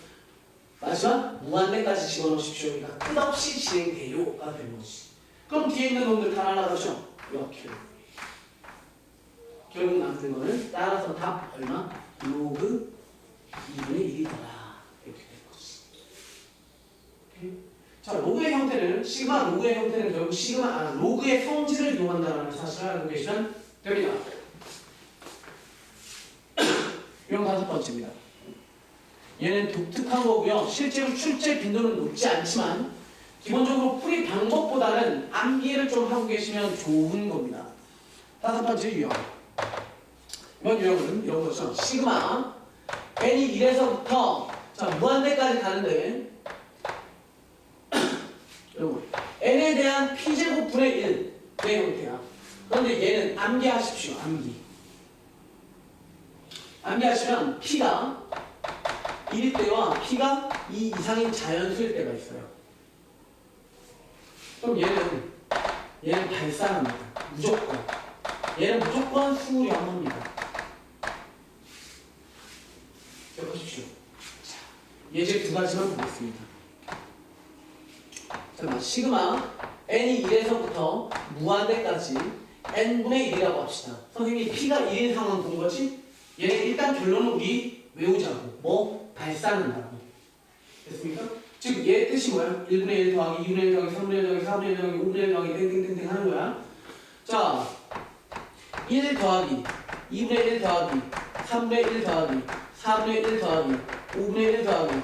마지막 무한대까지 집어넣으십시오. 그러니까 끝없이 진행돼요가 되는 거지. 그럼 뒤에 있는 놈들 다 날아가죠? 이렇게. 결국 남는 거는 따라서 답 얼마? 로그 2분의 1이더라. 이렇게 되는 거지. 오케이? 자, 로그의 형태는 시그마 로그의 형태는 결국 로그의 성질을 이용한다는 사실을 알고 계시면 됩니다. 이건 5번째입니다. 얘는 독특한 거고요. 실제로 출제 빈도는 높지 않지만 기본적으로 풀이 방법보다는 암기를 좀 하고 계시면 좋은 겁니다. 5번째 유형. 이번 유형은 이런 거죠. 시그마 n이 1에서부터 자, 무한대까지 가는데 여러분 n에 대한 p제곱분의 1의 형태야. 그런데 얘는 암기하십시오. 암기하시면 p가 1일 때와 p가 2 이상인 자연수일 때가 있어요. 그럼 얘는 발산합니다. 무조건. 얘는 무조건 수렴합니다. 기억하십시오. 자, 예제 2가지만 보겠습니다. 잠깐만, 시그마 n이 1에서부터 무한대까지 n분의 1이라고 합시다. 선생님이 p가 1인 상황 본 거지? 얘는 일단 결론은 우리 외우자고. 뭐? 발산한다고. 됐습니까? 즉 얘 뜻이 뭐야? 1분의 1 더하기 2분의 1 더하기 3분의 1 더하기 4분의 1 더하기 5분의 1 더하기 땡땡땡땡 하는 거야. 자, 1 더하기 2분의 1 더하기 3분의 1 더하기 4분의 1 더하기 5분의 1 더하기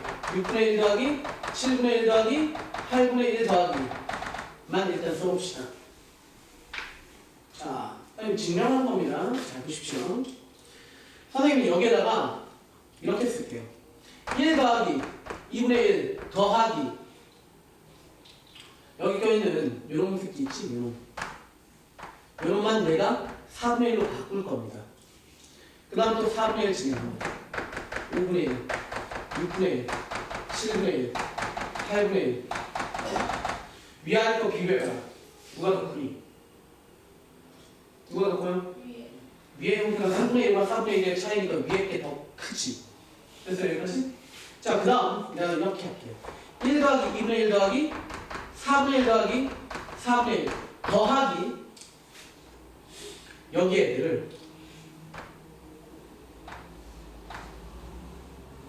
6분의 1 더하기 7분의 1 더하기 8분의 1 더하기만 일단 써봅시다. 자, 증명한 겁니다. 잘 보십시오. 선생님이 여기에다가 이렇게 쓸게요. 1 더하기 2분의 1 더하기 여기 껴있는 요런 새끼 있지? 요런만 내가 4분의 1로 바꿀 겁니다. 그 다음 또 4분의 1 진행합니다. 5분의 1, 6분의 1, 7분의 1, 8분의 1 위아래 거 비교해봐. 누가 더 크니? 누가 더 커요? 위에 형태가 3분의 1과 4분의 1의 차이니까 위에 게 더 크지. 됐어요? 여기까지? 자, 그 다음 내가 이렇게 할게요. 1 더하기 2분의 1 더하기 4분의 1 더하기 4분의 1 더하기 여기 애들을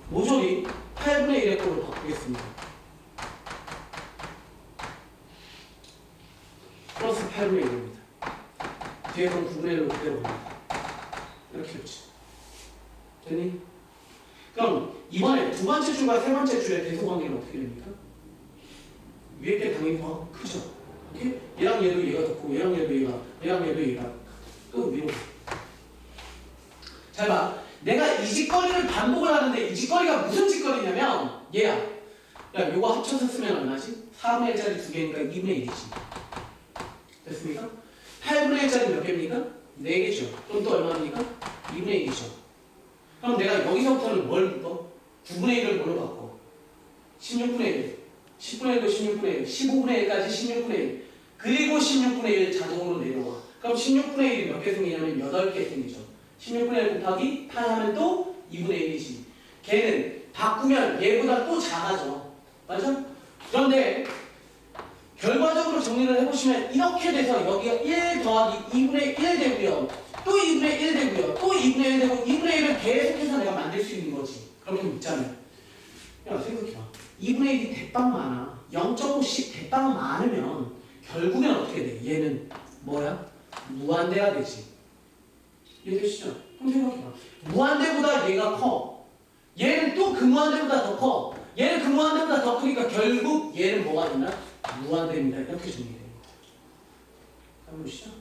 모조리 8분의 1의 꼴로 바꾸겠습니다. 플러스 8분의 1입니다. 뒤에서는 9분의 1로 그대로 옵니다. 이렇게 했지. 됐니? 그럼 이번에 두 번째 줄과 세 번째 줄의 대소관계는 어떻게 됩니까? 위에 게 당연히 더 크죠. 오케이? 얘랑 얘도 얘가 더 얘랑 얘도 얘랑 얘도 얘가 또 위로. 잘 봐. 내가 이 짓거리를 반복을 하는데 이 짓거리가 무슨 짓거리냐면 얘야. 야, 요거 합쳐서 쓰면 얼마지? 4분의 1짜리 두 개니까 2분의 1이지. 됐습니까? 8분의 1짜리 몇 개입니까? 4개죠. 그럼 또 얼마입니까? 2분의 1이죠. 그럼 내가 여기서부터는 뭘 묶어? 9분의 1을 뭘로 바꿔? 16분의 1. 10분의 1도 16분의 1. 15분의 1까지 16분의 1. 그리고 16분의 1 자동으로 내려와. 그럼 16분의 1이 몇 개 생기냐면 8개 생기죠. 16분의 1 곱하기 8 하면 또 2분의 1이지. 걔는 바꾸면 얘보다 또 작아져. 맞아? 그런데 결과적으로 정리를 해보시면 이렇게 돼서 여기가 1 더하기 2분의 1 되고요. 또 2분의 1 되고요. 또 2분의 1 되고 2분의 1을 계속해서 내가 만들 수 있는 거지. 그러면 있잖아요. 야, 생각해봐. 2분의 1이 대빵 많아. 0.5씩 대빵 많으면 결국엔 어떻게 돼? 얘는 뭐야? 무한대가 되지. 이해되시죠? 그럼 생각해봐. 무한대보다 얘가 커. 얘는 또 그 무한대보다 더 커. 얘는 그 무한대보다 더 크니까 결국 얘는 뭐가 된다? 무한대입니다. 이렇게 정리되는 거예요. 한번 보시죠.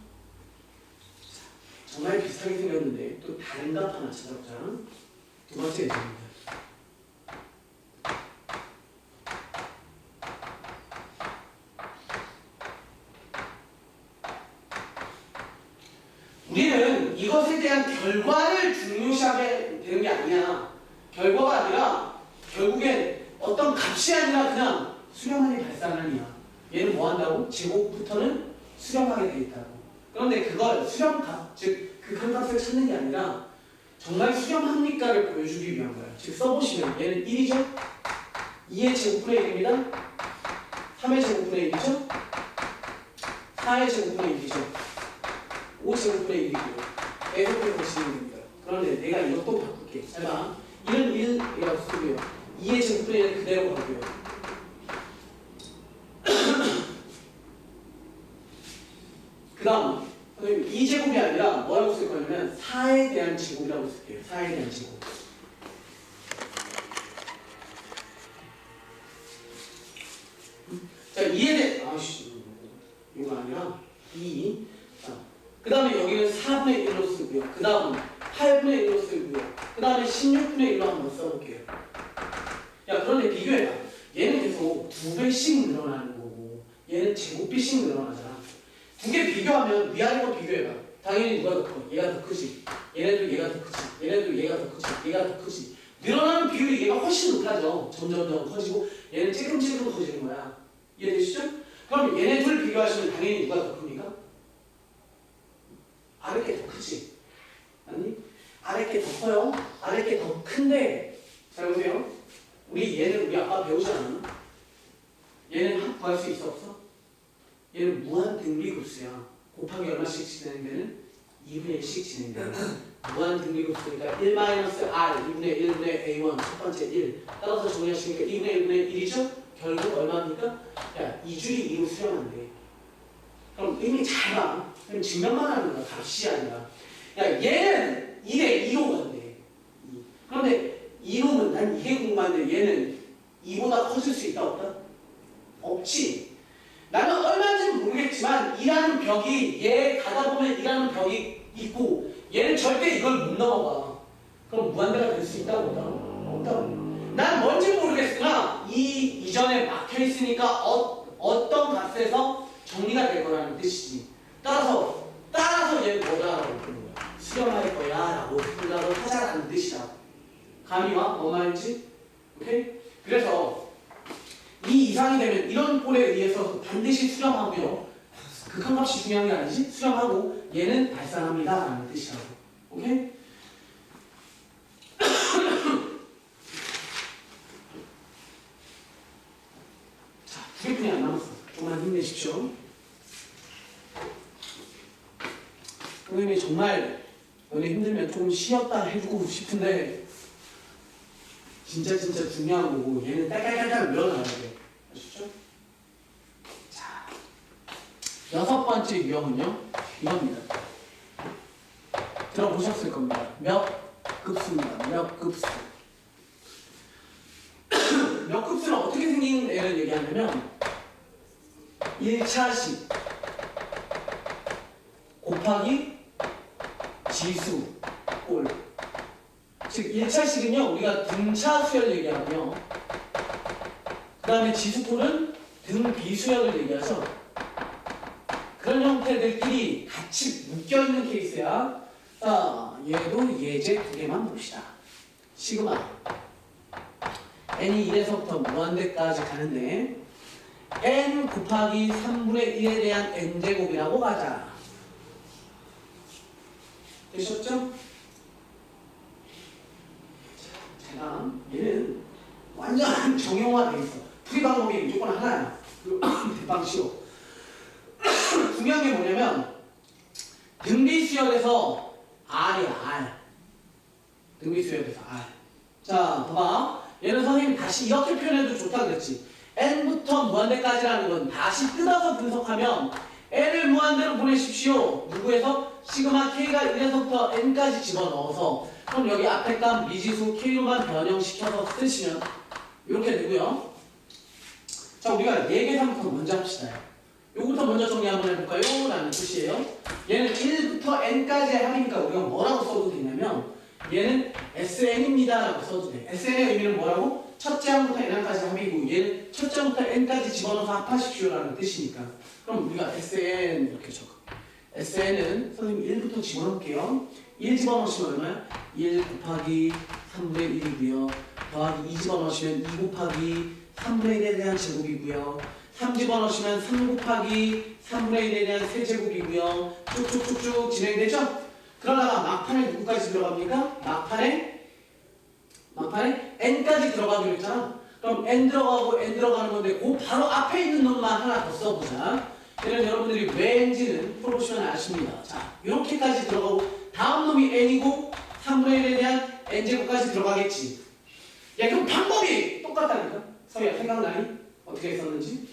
정말 비슷하게 생겼는데 또 다른 답 하나 찾아보자. 두 번째 예제입니다. 우리는 이것에 대한 결과를 중요시하게 되는 게 아니야. 결과가 아니라 결국엔 어떤 값이 아니라 그냥 수렴안이 발산하냐. 얘는 뭐 한다고? 제곱부터는 수렴하게 돼 있다고. 그런데 그걸 수렴값, 즉 극한값을 찾는 게 아니라 정말 수렴합니까를 보여주기 위한 거야. 즉 써보시면 얘는 1이죠? 2의 제곱분의 1입니다. 3의 제곱분의 1이죠? 4의 제곱분의 1이죠? 5제곱분의 1이고요. 계속해서 진행이 됩니다. 그런데 내가 이것도 바꿀게. 잘 봐. 1은 1이라고 쓰고요. 2의 제곱분의 1은 그대로 가고요. 그 다음 선생님 2제곱이 아니라 뭐라고 쓸 거냐면 4에 대한 제곱이라고 쓸게요. 4에 대한 제곱. 자, 2에 대한 이거 아니라 2. 그 다음에 여기는 4분의 1로 쓰고요. 그 다음 8분의 1로 쓰고요. 그 다음에 16분의 1로 한번 써볼게요. 야, 그런데 비교해봐. 얘는 계속 2배씩 늘어나는 거고 얘는 제곱배씩 늘어나잖아. 두 개 비교하면 위아래로 비교해봐. 당연히 누가 더 커? 얘가 더 크지. 얘네도 얘가 더 크지. 얘네도 얘가 더 크지. 얘가 더 크지. 늘어나는 비율이 얘가 훨씬 높아져. 점점점 커지고 얘는 찔끔찔끔 커지는 거야. 이해되시죠? 그럼 얘네 둘 비교하시면 당연히 누가 더 큽니까? 아래 게 더 크지. 아니? 아래 게 더 커요. 아래 게 더 큰데 잘 보세요. 우리 아까 배우지 않았나? 얘는 합 구할 수 있어 없어? 얘는 무한 등비급수야. 곱하기 얼마씩 진행되는? 2분의 1씩 진행되는 무한 등비급수니까 1-r 2분의 1분의 a1 첫 번째 1 따라서 정리하시니까 2분의 1분의 1이죠? 결국 얼마입니까? 야, 2줄이 2로 수렴안 돼. 그럼 의미 잘 봐. 그럼 증명만 하는 거야. 값이 아니라. 야, 얘는 2대 2로 간대. 그런데 2로는 난 이게 궁금한데 얘는 2보다 커질 수 있다 없다? 없지. 나는 얼마인지 모르겠지만 2라는 벽이 얘 가다 보면 2라는 벽이 있고 얘는 절대 이걸 못 넘어가. 그럼 무한대가 될 수 있다고 없다? 없다고. 난 뭔지 모르겠으나 이 이전에 막혀 있으니까 어떤 값에서 정리가 될 거라는 뜻이지. 따라서 얘는 뭐다라고 부르는 거야. 수렴할 거야 라고 생각을 하자라는 뜻이다. 감이 와? 뭔 말인지? 오케이? 그래서 이 이상이 되면 이런 꼴에 의해서 반드시 수렴하고요. 극한값이 중요한 게 아니지? 수렴하고 얘는 발산합니다 라는 뜻이라고. 오케이? 자, 2개뿐이 안 남았어. 좀만 힘내십시오. 선생님이 정말 너네 힘들면 좀 쉬었다 해주고 싶은데 진짜 중요한 거고 얘는 딸딸딸딸 밀어놔야 돼. 아시죠? 자, 6번째 유형은요 이겁니다. 들어보셨을 겁니다. 몇 급수입니다. 몇 급수. 몇 급수는 어떻게 생긴 애를 얘기하냐면 1차식 곱하기 지수 꼴. 즉 1차식은요 우리가 등차 수열 얘기하고요. 그 다음에 지수꼴은 등 비수열을 얘기하죠. 그런 형태들끼리 같이 묶여있는 케이스야. 자, 얘도 예제 두 개만 봅시다. 시그마 n이 1에서부터 무한대까지 가는데 n 곱하기 3분의 1에 대한 n제곱이라고 가자. 되셨죠? 제가 얘는 완전 정형화되어 있어. 풀이 방법이 무조건 하나야. 대빵 쉬워. 중요한 게 뭐냐면 등비수열에서 R이야 R. 등비수열에서 R. 자 봐봐. 얘는 선생님이 다시 이렇게 표현해도 좋다 그랬지. n부터 무한대까지라는 건 다시 뜯어서 분석하면 n을 무한대로 보내십시오. 누구에서? 시그마 k가 1에서부터 n까지 집어넣어서 그럼 여기 앞에 값 미지수 k로만 변형시켜서 쓰시면 이렇게 되고요. 자 우리가 예계산부터 먼저 합시다. 요거부터 먼저 정리 한번 해볼까요? 라는 뜻이에요. 얘는 1부터 n까지 합이니까 우리가 뭐라고 써도 되냐면 얘는 SN입니다 라고 써도 돼. SN의 의미는 뭐라고? 첫째 항부터 n항까지 합이고 얘는 첫째 항부터 n까지 집어넣어서 합하십시오 라는 뜻이니까 그럼 우리가 SN 이렇게 적어. SN은 선생님 1부터 집어넣을게요. 1 집어넣으시면 얼마야? 1 곱하기 3분의 1이고요. 더하기 2 집어넣으시면 2 곱하기 3분의 1에 대한 제곱이고요. 3 집어넣으시면 3 곱하기 3분의 1에 대한 세제곱이고요. 쭉쭉쭉쭉 진행되죠? 그러다가 막판에 누구까지 들어갑니까? 막판에 n까지 들어가기로 했잖아. 그럼 n 들어가고 n 들어가는 건데 그 바로 앞에 있는 놈만 하나 더 써보자. 얘는 여러분들이 왜 n지는 풀어보시면 아십니다. 자, 이렇게까지 들어가고 다음 놈이 n이고 3분의 1에 대한 n제곱까지 들어가겠지. 야, 그럼 방법이 똑같다니까? 서희야, 생각나니? 어떻게 했었는지?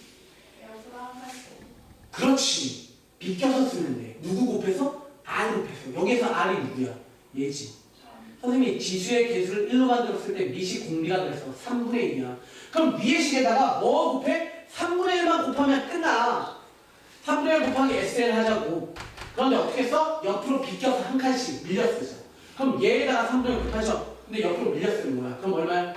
그렇지. 비껴서 쓰면 돼. 누구 곱해서? R 곱해서. 여기서 R이 누구야? 얘지. 선생님이 지수의 개수를 1로 만들었을 때 미시 공비라 그래서 3분의 1이야. 그럼 위의 식에다가 뭐 곱해? 3분의 1만 곱하면 끝나. 3분의 1 곱하기 SN 하자고. 그런데 어떻게 써? 옆으로 비껴서 한 칸씩 밀려 쓰자. 그럼 얘에다가 3분의 1 곱하죠. 근데 옆으로 밀려 쓰는 거야. 그럼 얼마야?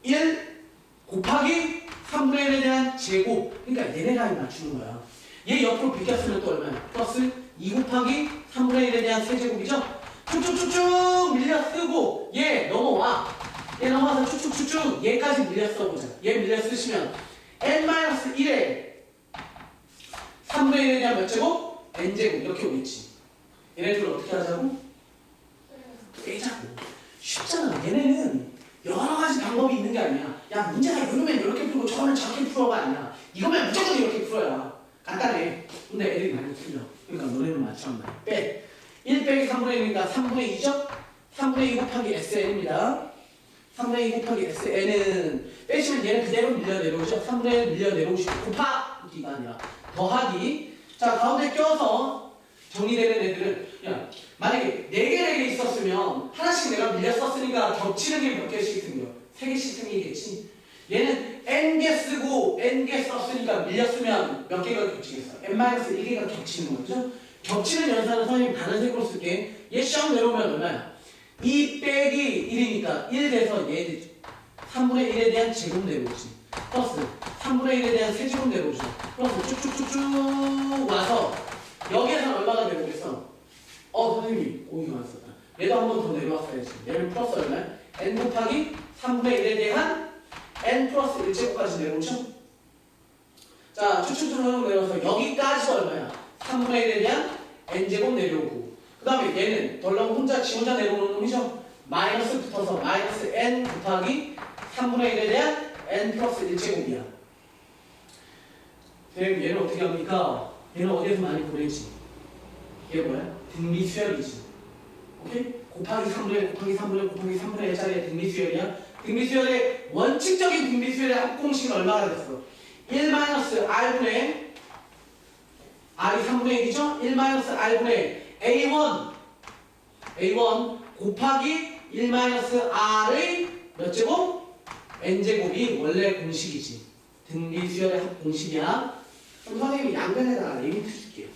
1 곱하기 3분의 1에 대한 제곱. 그러니까 얘네가 맞추는 거야. 얘 옆으로 비꼈으면 또 얼마야? 플러스 2 곱하기 3분의 1에 대한 세제곱이죠? 쭉쭉쭉쭉 밀려 쓰고 얘 넘어와. 얘 넘어와서 쭉쭉쭉쭉 얘까지 밀려 써보자. 얘 밀려 쓰시면 n-1에 3분의 1에 대한 몇 제곱? n제곱 이렇게 오겠지. 얘네들을 어떻게 하자고? 빼자고. 쉽잖아. 얘네는 여러 가지 방법이 있는 게 아니야. 야 문제가 이러면 이렇게 풀고 저러면 저렇게 풀어가 아니야. 이거면 무조건 이렇게 풀어야. 간단해. 근데 애들이 많이 틀려. 그러니까 너네는 맞춰. 빼. 1 빼기 3분의 1이니까 3분의 2죠? 3분의 2 곱하기 SN입니다. 3분의 2 곱하기 SN은 빼시면 얘는 그대로 밀려 내려오죠? 3분의 1 밀려 내려오시고 곱하기가 아니라 더하기. 자 가운데 껴서 정리되는 애들은 야 만약에 4개 있었으면 하나씩 내가 밀려 썼으니까 겹치는 게 몇 개씩 생겨? 3개씩 생기겠지? 얘는 n개 쓰고 n개 썼으니까 밀렸으면 몇 개가 겹치겠어? n-1개가 겹치는 거죠? 겹치는 연산은 선생님 다른 색으로 쓸게. 얘 샥 내려오면 얼마야? 2 빼기 1이니까 1 돼서 얘 3분의 1에 대한 제곱 내려오지. 플러스 3분의 1에 대한 세제곱 내려오죠. 플러스 쭉쭉쭉쭉 와서 여기에서는 얼마가 내려오겠어? 선생님이 오기가 왔었다. 얘도 한 번 더 내려왔어야지. 얘는 플러스 얼마야? n 곱하기 3분의 1에 대한 n 플러스 1제곱까지 내려오죠? 자, 쭉쭉쭉 내려와서 여기까지 얼마야? 3분의 1에 대한 n제곱 내려오고 그 다음에 얘는 덜렁 혼자 지 혼자 내려오는 놈이죠? 마이너스 붙어서 마이너스 n 곱하기 3분의 1에 대한 n 플러스 1제곱이야. 선생님 얘는 어떻게 합니까? 얘는 어디에서 많이 보내지? 얘 뭐야? 등비수열이지. 오케이? 곱하기 3분의 1 곱하기 3분의 1 곱하기 3분의 1짜리의 등비수열이야. 등비수열의 원칙적인 등비수열의 합공식은 얼마가 됐어? 1-r분의 r이 3분의 1이죠? 1-r분의 a1 곱하기 1-r의 몇 제곱? n제곱이 원래 공식이지. 등비수열의 합공식이야. 그럼 선생님이 양변에다가 리미트 줄게요.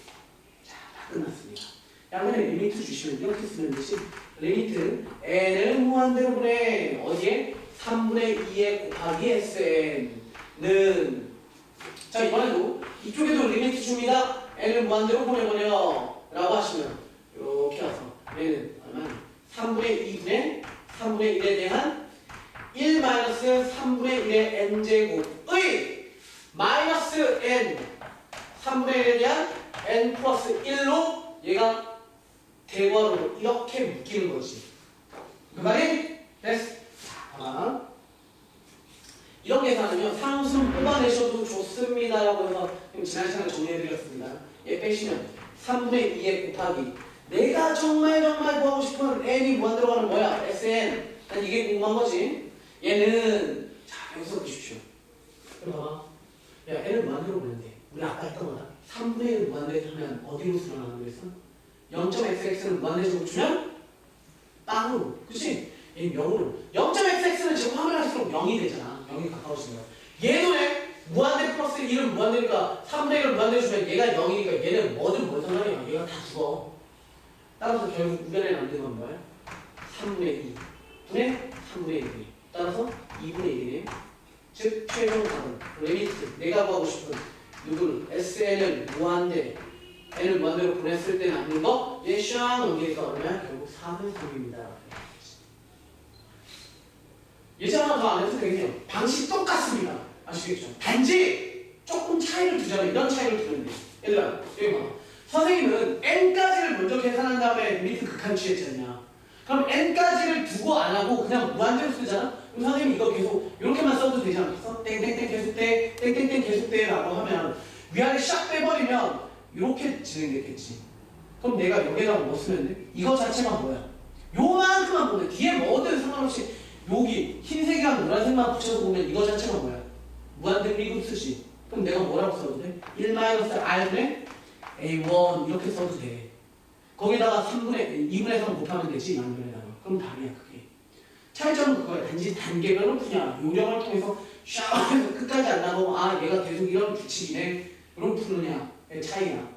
자, 다 끝났습니다. 양변에 리미트 주시면 이렇게 쓰면 되지. 리미트 n을 무한대로 보내. 어디에? 3분의 2에 곱하기 sn은 자 이번에도 이쪽에도 리미트 줍니다. n을 무한대로 보내버려 라고 하시면 이렇게 와서 얘는 얼마나? 3분의 2분의 3분의 1에 대한 1 마이너스 3분의 1의 n제곱의 마이너스 n 3분의 1에 대한 n 플러스 1로 얘가 대괄호로 이렇게 묶이는 거지. 그 말이? 됐어. 자, 봐봐. 이런 계산은요, 상수는 뽑아내셔도 좋습니다. 라고 해서 지난 시간에 정리해드렸습니다. 얘 빼시면 3분의 2에 곱하기 내가 정말 구하고 싶은 n이 무한대로 가는 뭐야? Sn. 난 이게 궁금한 거지. 얘는 자, 여기서 보십시오. 그럼 봐봐. 야, n을 무한대로 보는데 우리 아까 했던 거다. 3분의 1을 무한대로 하면 어디로 수렴하는 거였어? 0.xx는 무한대로 주면 빵으로. 그치? 얘 0으로. 0.xx는 지금 화면할수록 0이 되잖아. 0이 가까워지면. 얘도 무한대 플러스 1은 무한대니까 3분의 1을 무한대로 주면 얘가 0이니까 얘는 뭐든 뭘 상관이야. 얘가 다 죽어. 따라서 결국 우변에 남는 건 뭐야? 3분의 2 분의 3분의 1이네. 따라서 2분의 1이네. 즉 최종 답은 리미트 내가 구하고 싶은 누구를 SN을 무한대 n을 무한대로 보냈을 때 남는 거 얘 샥 넘기니까 얼마야? 결국 4분의 3입니다. 예전 하나 더 안 해도 되겠네요. 방식 똑같습니다. 아시겠죠? 단지 조금 차이를 두자면 이런 차이를 두면 돼요. 얘들아 여기 봐. 선생님은 n까지를 먼저 계산한 다음에 리미트 극한 취했잖냐. 그럼 n까지를 두고 안 하고 그냥 무한대로 쓰잖아? 그럼 선생님 이거 계속 이렇게만 써도 되지 않겠어? 땡땡땡 계속돼 땡땡땡 계속돼 라고 하면 위아래 샥 빼버리면 이렇게 진행됐겠지. 그럼 내가 여기다가 뭐 쓰면 돼? 이거 자체가 뭐야? 요만큼만 보내. 뒤에 뭐든 상관없이 여기 흰색이랑 노란색만 붙여서 보면 이거 자체가 뭐야? 무한대로 이거 쓰지. 그럼 내가 뭐라고 써도 돼? 1-r분의 a1 이렇게 써도 돼. 거기다가 2분의 3 곱하면 되지. 양변에다가. 그럼 답이야 그게. 차이점은 그거야. 단지 단계별로 그냥 요령을 통해서 샤 해서 끝까지 안 나가고 아 얘가 계속 이런 규칙이네. 이런 푸느냐의 차이야.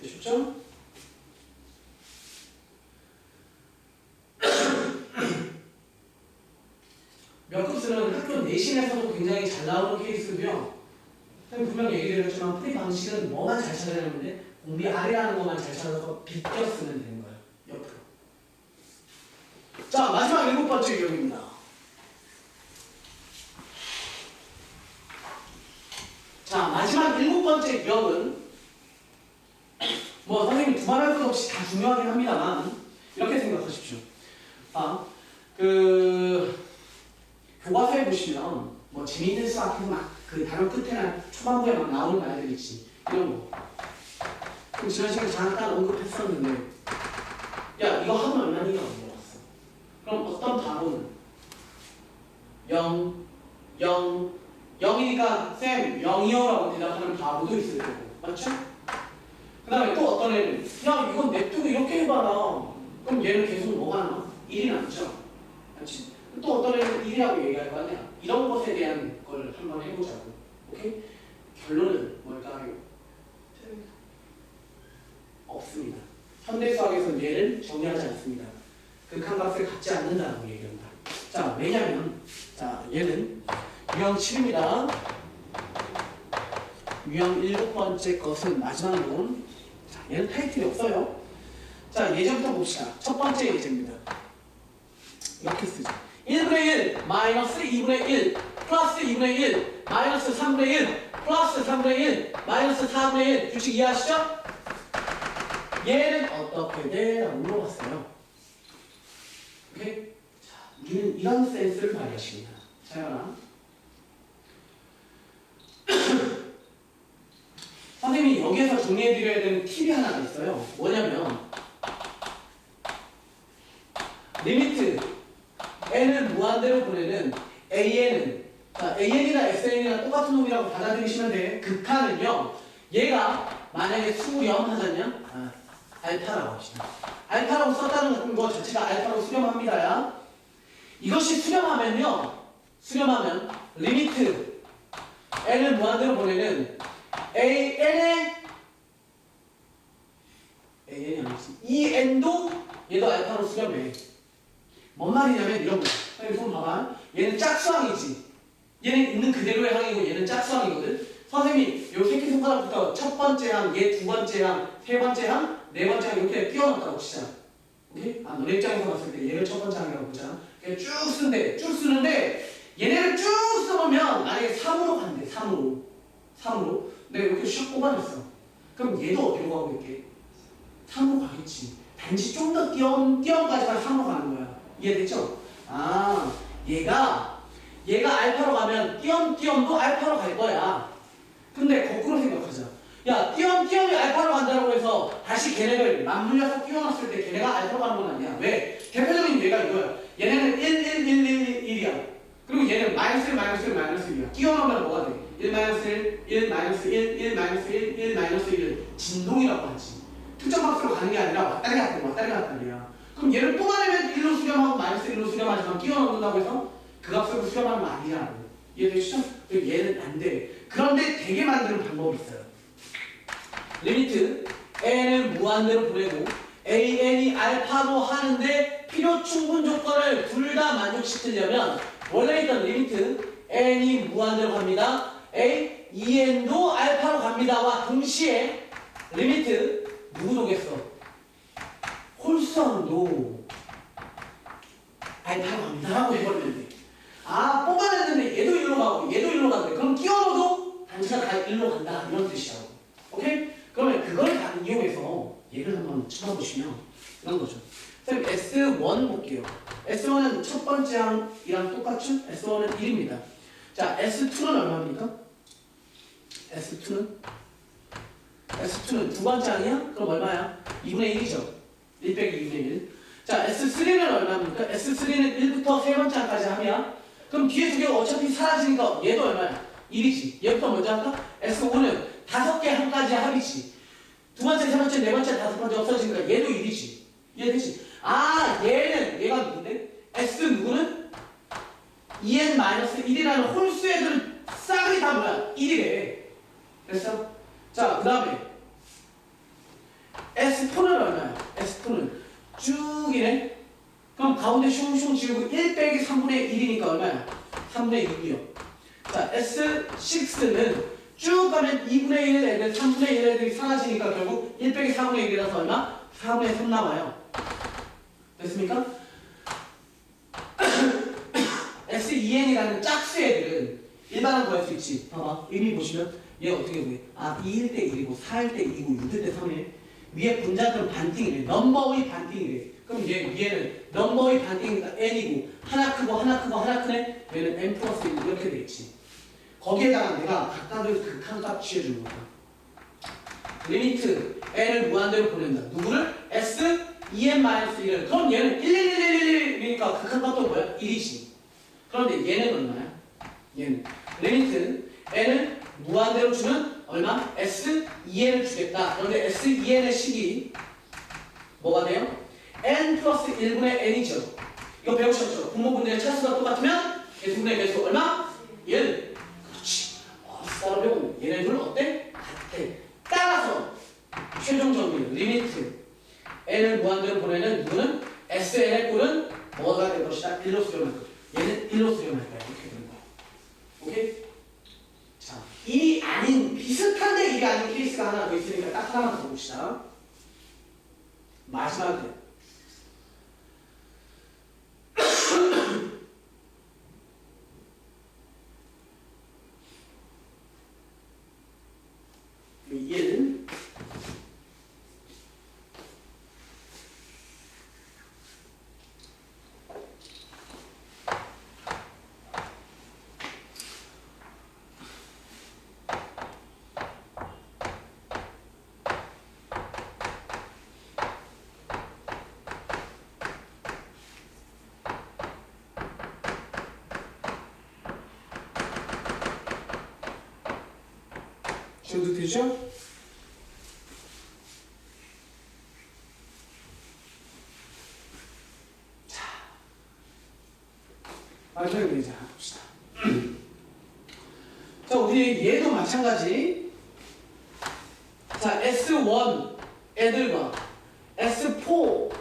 되셨죠? 몇 급수는 학교 내신에서도 굉장히 잘 나오는 케이스고요. 분명히 얘기드렸지만 풀이 방식은 뭐만 잘 찾아내는데 공비 아래라는 것만 잘 찾아서 비껴 쓰면 되는 거예요. 옆으로. 자 마지막 7번째 유형입니다. 자 마지막 7번째 유형은 뭐 선생님이 두말할 것 없이 다 중요하긴 합니다만 이렇게 생각하십시오. 교과서에 보시면 뭐 재미있는 수학에서 막 그 단어 끝에나 초반부에 막 나오는 말들 있지. 이런 거. 그럼 지난 시간에 잠깐 언급했었는데 야 이거 하면 얼마니가 물어봤어. 그럼 어떤 바로는 0, 0, 0이니까 쌤 0이요라고 대답하는 바보도 있을 거고 맞죠? 그 다음에 또 어떤 애는 야 이건 냅두고 이렇게 해봐라. 그럼 얘는 계속 뭐가 나와? 1이 남죠? 맞지? 또 어떤 애는 1이라고 얘기할 거 아니야? 이런 것에 대한 걸 한번 해보자고. 오케이? 결론은 뭘까요? 없습니다. 현대수학에서는 얘를 정리하지 않습니다. 극한값을 갖지 않는다고 얘기합니다. 자, 왜냐면 자 얘는 유형 7입니다. 유형 7번째 것은 마지막으로 자, 얘는 타이틀이 없어요. 자, 예제부터 봅시다. 첫 번째 예제입니다. 이렇게 쓰죠. 1분의 1 마이너스 2분의 1 플러스 2분의 1 마이너스 3분의 1 플러스 3분의 1 마이너스 4분의 1 규칙 이해하시죠? 얘는 어떻게 돼? 라고 물어봤어요. 오케이? 자, 우리는 이런 센스를 발휘하십니다. 자, 봐라. 선생님이 여기에서 정리해드려야 되는 팁이 하나가 있어요. 뭐냐면 리미트 n을 무한대로 보내는 an은 자, an이나 sn이나 똑같은 놈이라고 받아들이시면 돼. 극한은요 얘가 만약에 수렴하잖냐 알파라고 합시다. 알파라고 썼다는 거 자체가 알파로 수렴합니다야. 이것이 수렴하면 리미트 n을 무한대로 보내는 an이 아니지. 이 n도 얘도 알파로 수렴해. 뭔 말이냐면 이런 거야. 선생님 손 봐봐. 얘는 짝수항이지. 얘는 있는 그대로의 항이고 얘는 짝수항이거든. 선생님이 요 새끼손가락부터 첫 번째 항, 얘 두 번째 항, 세 번째 항, 네 번째 항 이렇게 띄워놨다고 치자. 오케이? 아, 너네 입장에서 봤을 때 얘를 첫 번째 항이라고 보자. 쭉 쓴대. 쭉 쓰는데 얘네를 쭉 써보면 만약에 3으로 간대. 3으로. 내가 이렇게 슉 뽑아냈어. 그럼 얘도 어디로 가고 있게? 3으로 가겠지. 단지 좀 더 띄엄까지만 3으로 가는 거야. 이해됐죠? 아, 얘가 알파로 가면 띄엄도 알파로 갈 거야. 근데 거꾸로 생각하자. 야, 띄엄이 알파로 간다고 해서 다시 걔네를 맞물려서 띄워놨을 때 걔네가 알파로 가는 건 아니야. 왜? 대표적인 예가 이거야. 얘네는 1이야. 그리고 얘는 -1, -1, -1이야. 띄워놓으면 뭐가 돼? 1, -1, 1, -1, 1, -1, 1, -1 진동이라고 하지. 특정 박수로 가는 게 아니라 왔다리 갔다리야. 그럼 얘를 뽑아내면 1로 수렴하고 -1로 수렴하지만 끼워넣는다고 해서 그 값으로 수렴하는 거 아니라고. 이해되시죠? 얘는 안 돼. 그런데 되게 만드는 방법이 있어요. 리미트 n을 무한대로 보내고 an이 알파로 하는데 필요 충분 조건을 둘 다 만족시키려면 원래 있던 리미트 n이 무한대로 갑니다. en도 알파로 갑니다와 동시에 리미트 누구도 겠어? 홀수함도 알파로 갑니다라고 해버리면 돼. 아, 뽑아냈는데 얘도 1로 가고 얘도 1로 가는데 그럼 끼워넣어도 단지가 다 1로 간다 이런 뜻이라고. 오케이? 그러면 그걸 다 이용해서 얘를 한번 쳐다보시면 이런 거죠. 선생님 S1 볼게요. S1은 첫 번째 항이랑 똑같죠? S1은 1입니다. 자, S2는 얼마입니까? S2는 두 번째 항이야? 그럼 얼마야? 2분의 1이죠. 1 빼기 2분의 1. 자, S3는 얼마입니까? S3는 1부터 세 번째 항까지 합이야. 그럼 뒤에 두 개가 어차피 사라지니까 얘도 얼마야? 1이지. 얘부터 먼저 할까? S5는 다섯 개 항까지 합이지. 두 번째, 세 번째, 네 번째, 다섯 번째 없어지니까 얘도 1이지. 이해되지? 아, 얘가 누군데? S 누구는? 2n-1이라는 홀수 애들은 싹이 다 뭐야? 1이래. 됐어? 자, 그 다음에 S4는 얼마야? S4는 쭉 이래. 그럼 가운데 슝슝 지우고 1 빼기 3분의 1이니까 얼마야? 3분의 6이요. 자, S6는 쭉 가면 2분의 1 애들, 3분의 1 애들이 사라지니까 결국 1 빼기 4분의 1이라서 얼마? 4분의 3 나와요. 됐습니까? S2n이라는 짝수 애들은 일반항 구할 수 있지. 봐봐. 의미 보시면 얘 어떻게 구해? 아, 2일 때 1이고 4일 때 2고 6일 때 3일. 위에 분자들은 반띵이래. 넘버의 반띵이래. 그럼 위에는 넘버의 반띵이니까 n이고 하나 크고 하나 크고 하나 크네. 얘는 n 플러스 1 이렇게 돼 있지. 거기에다가 내가 각각의 극한값 취해주는 거야. 리미트 n을 무한대로 보낸다. 누구를? s 2n-1을. 그럼 얘는 11111이니까 극한값도 뭐야? 1이지. 그런데 얘는 얼마야? 얘는 리미트 n을 무한대로 주면 얼마? S2n을 주겠다. 그런데 S2n의 식이 뭐가 돼요? n 플러스 1분의 n이죠. 이거 배우셨죠? 분모분의 차수가 똑같으면 개수분의 개수 얼마? 1. 그렇지. 아싸로 얘네들은 어때? 같아. 따라서 최종 정리 리미트 n을 무한대로 보내는 누구는 SN의 꼴은 뭐가 될 것이다? 1로 수렴할 것. 얘는 1로 수렴할 거야. 이렇게 되는 거야. 오케이? 자, 일이 아닌 비슷한데 일이 아닌 케이스가 하나 더 있으니까 딱 하나만 더 봅시다. 마지막에 일 지워도 되죠? 자, 마지막에 이제 봅시다. 자, 우리 얘도 마찬가지. 자, S1 애들과 S4,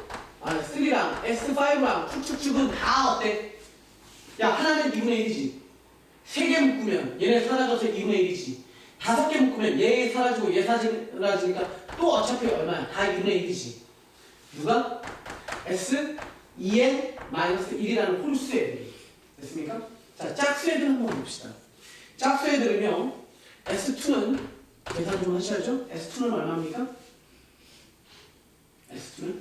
3랑 S5랑 쭉쭉쭉은 다 어때? 야, 하나는 2분의 1이지. 3개 묶으면 얘네 사라져서 2분의 1이지. 5개 묶으면 얘 사라지고 얘 사라지니까 또 어차피 얼마야? 다 2분의 1이지. 누가? S, 2n, 마이너스 1이라는 홀수 애들이. 됐습니까? 자, 짝수 애들 한번 봅시다. 짝수 애들은요, S2는 계산 좀 하셔야죠. S2는 얼마입니까? S2는?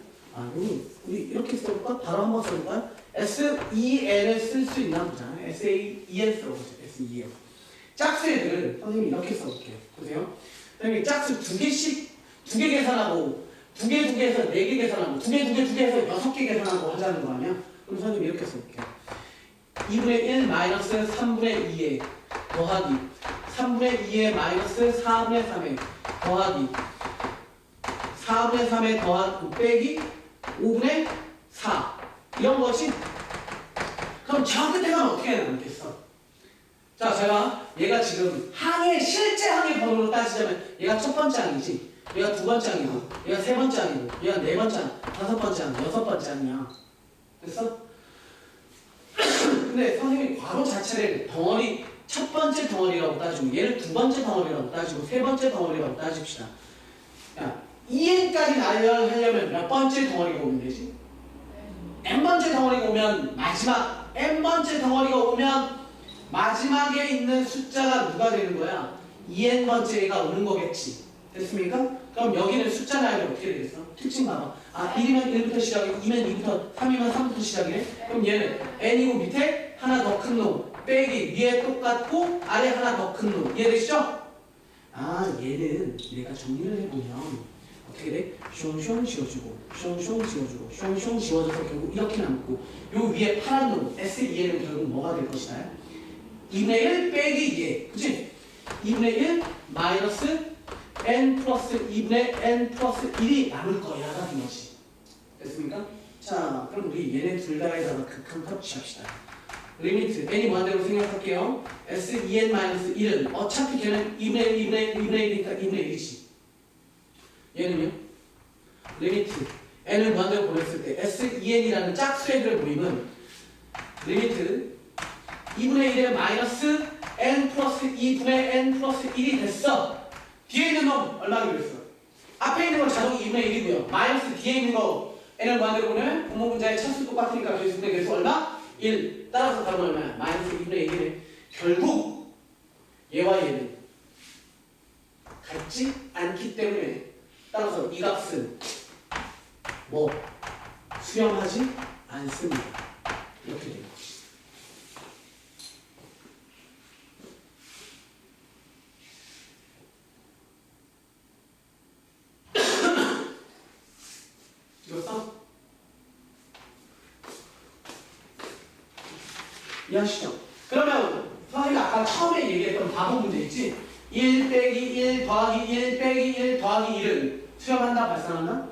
우리 이렇게 써볼까? 바로 한번 써볼까요? S2n을 쓸 수 있나 보자. S2n 써보자. S2n. 짝수 애들은 선생님이 이렇게 써볼게요. 보세요. 선생님이 짝수 두 개 계산하고, 두 개 해서 4개 계산하고, 두 개 해서 6개 계산하고 하자는 거 아니야? 그럼 선생님이 이렇게 써볼게요. 2분의 1 마이너스 3분의 2에 더하기 3분의 2에 마이너스 4분의 3에 더하기 4분의 3에 더하기 빼기 5분의 4 이런 거지? 그럼 저 끝에 가면 어떻게 남겠어? 자, 제가 얘가 지금 실제 항의 번호로 따지자면 얘가 첫 번째 항이지, 얘가 두 번째 항이고, 얘가 세 번째 항이고, 얘가 네 번째 항, 다섯 번째 항, 여섯 번째 항이야. 됐어? 근데 선생님이 괄호 자체를 덩어리, 첫 번째 덩어리라고 따지고, 얘를 두 번째 덩어리라고 따지고, 세 번째 덩어리라고 따집시다. 야, 2n까지 나열하려면 몇 번째 덩어리가 오면 되지? n번째 덩어리가 오면 n번째 덩어리가 오면 마지막에 있는 숫자가 누가 되는 거야? 2n번째가 오는 거겠지. 됐습니까? 그럼 여기는 숫자 나열이 어떻게 되겠어? 특징 봐봐. 1이면 1부터 시작이고, 2면 2부터, 3이면 3부터 시작이네? 그럼 얘는 n이고 밑에 하나 더 큰 놈, 빼기 위에 똑같고, 아래 하나 더 큰 놈. 이해되시죠? 얘는 내가 정리를 해보면 어떻게 돼? 숑숑 지워주고, 숑숑 지워주고, 숑숑 지워져서 결국 이렇게 남고, 요 위에 파란 놈, S2N은 결국 뭐가 될 것이다? 2분의 1 빼기 2, 그치? 2분의 1 마이너스 n 플러스 2분의 n 플러스 1이 남을 거야가 된 거지. 됐습니까? 자, 그럼 우리 얘네 둘 다에다가 극한값 취합시다. 리미트 n이 무한대로 생각할게요. S2n-1은 어차피 걔는 2분의 1, 2분의 1이니까 2분의 1이지. 얘는요? 리미트 n을 무한대로 보냈을 때 S2n이라는 짝수 애들의 모임은 리미트 2분의 1에 마이너스 n 플러스 2분의 n 플러스 1이 됐어. 뒤에 있는 놈 얼마나 됐어? 앞에 있는 건 자동이 2분의 1이고요. 마이너스 뒤에 있는 거 n을 무한대로 보내면 분모분자의 차수 똑같으니까 저희수분의 개수 얼마? 1. 따라서 답은 얼마야? 마이너스 2분의 1이네. 결국 얘와 얘는 같지 않기 때문에 따라서 이 값은 뭐 수렴하지 않습니다. 이렇게 돼요. 이겼어? 이해하시죠? 그러면 선생님이 아까 처음에 얘기했던 바보 문제 있지? 1 빼기 1 더하기 1 빼기 1 더하기 1은 수렴한다 발산한다?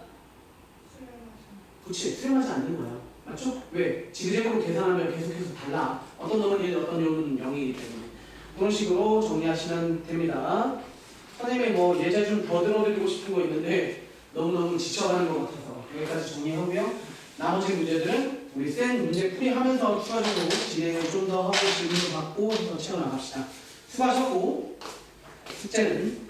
그치, 수렴하지 않는 거야. 맞죠? 왜? 지그재그로 계산하면 계속해서 달라. 어떤 놈은 1, 어떤 놈은 0이기 때문에. 그런 식으로 정리하시면 됩니다. 선생님이 뭐 예제 좀 더 들어드리고 싶은 거 있는데 너무너무 지쳐가는 것 같아서 여기까지 정리하고요. 나머지 문제들은 우리 쌤 문제 풀이하면서 추가적으로 진행을 좀 더 하고 질문도 받고 해서 채워나갑시다. 수고하셨고 숙제는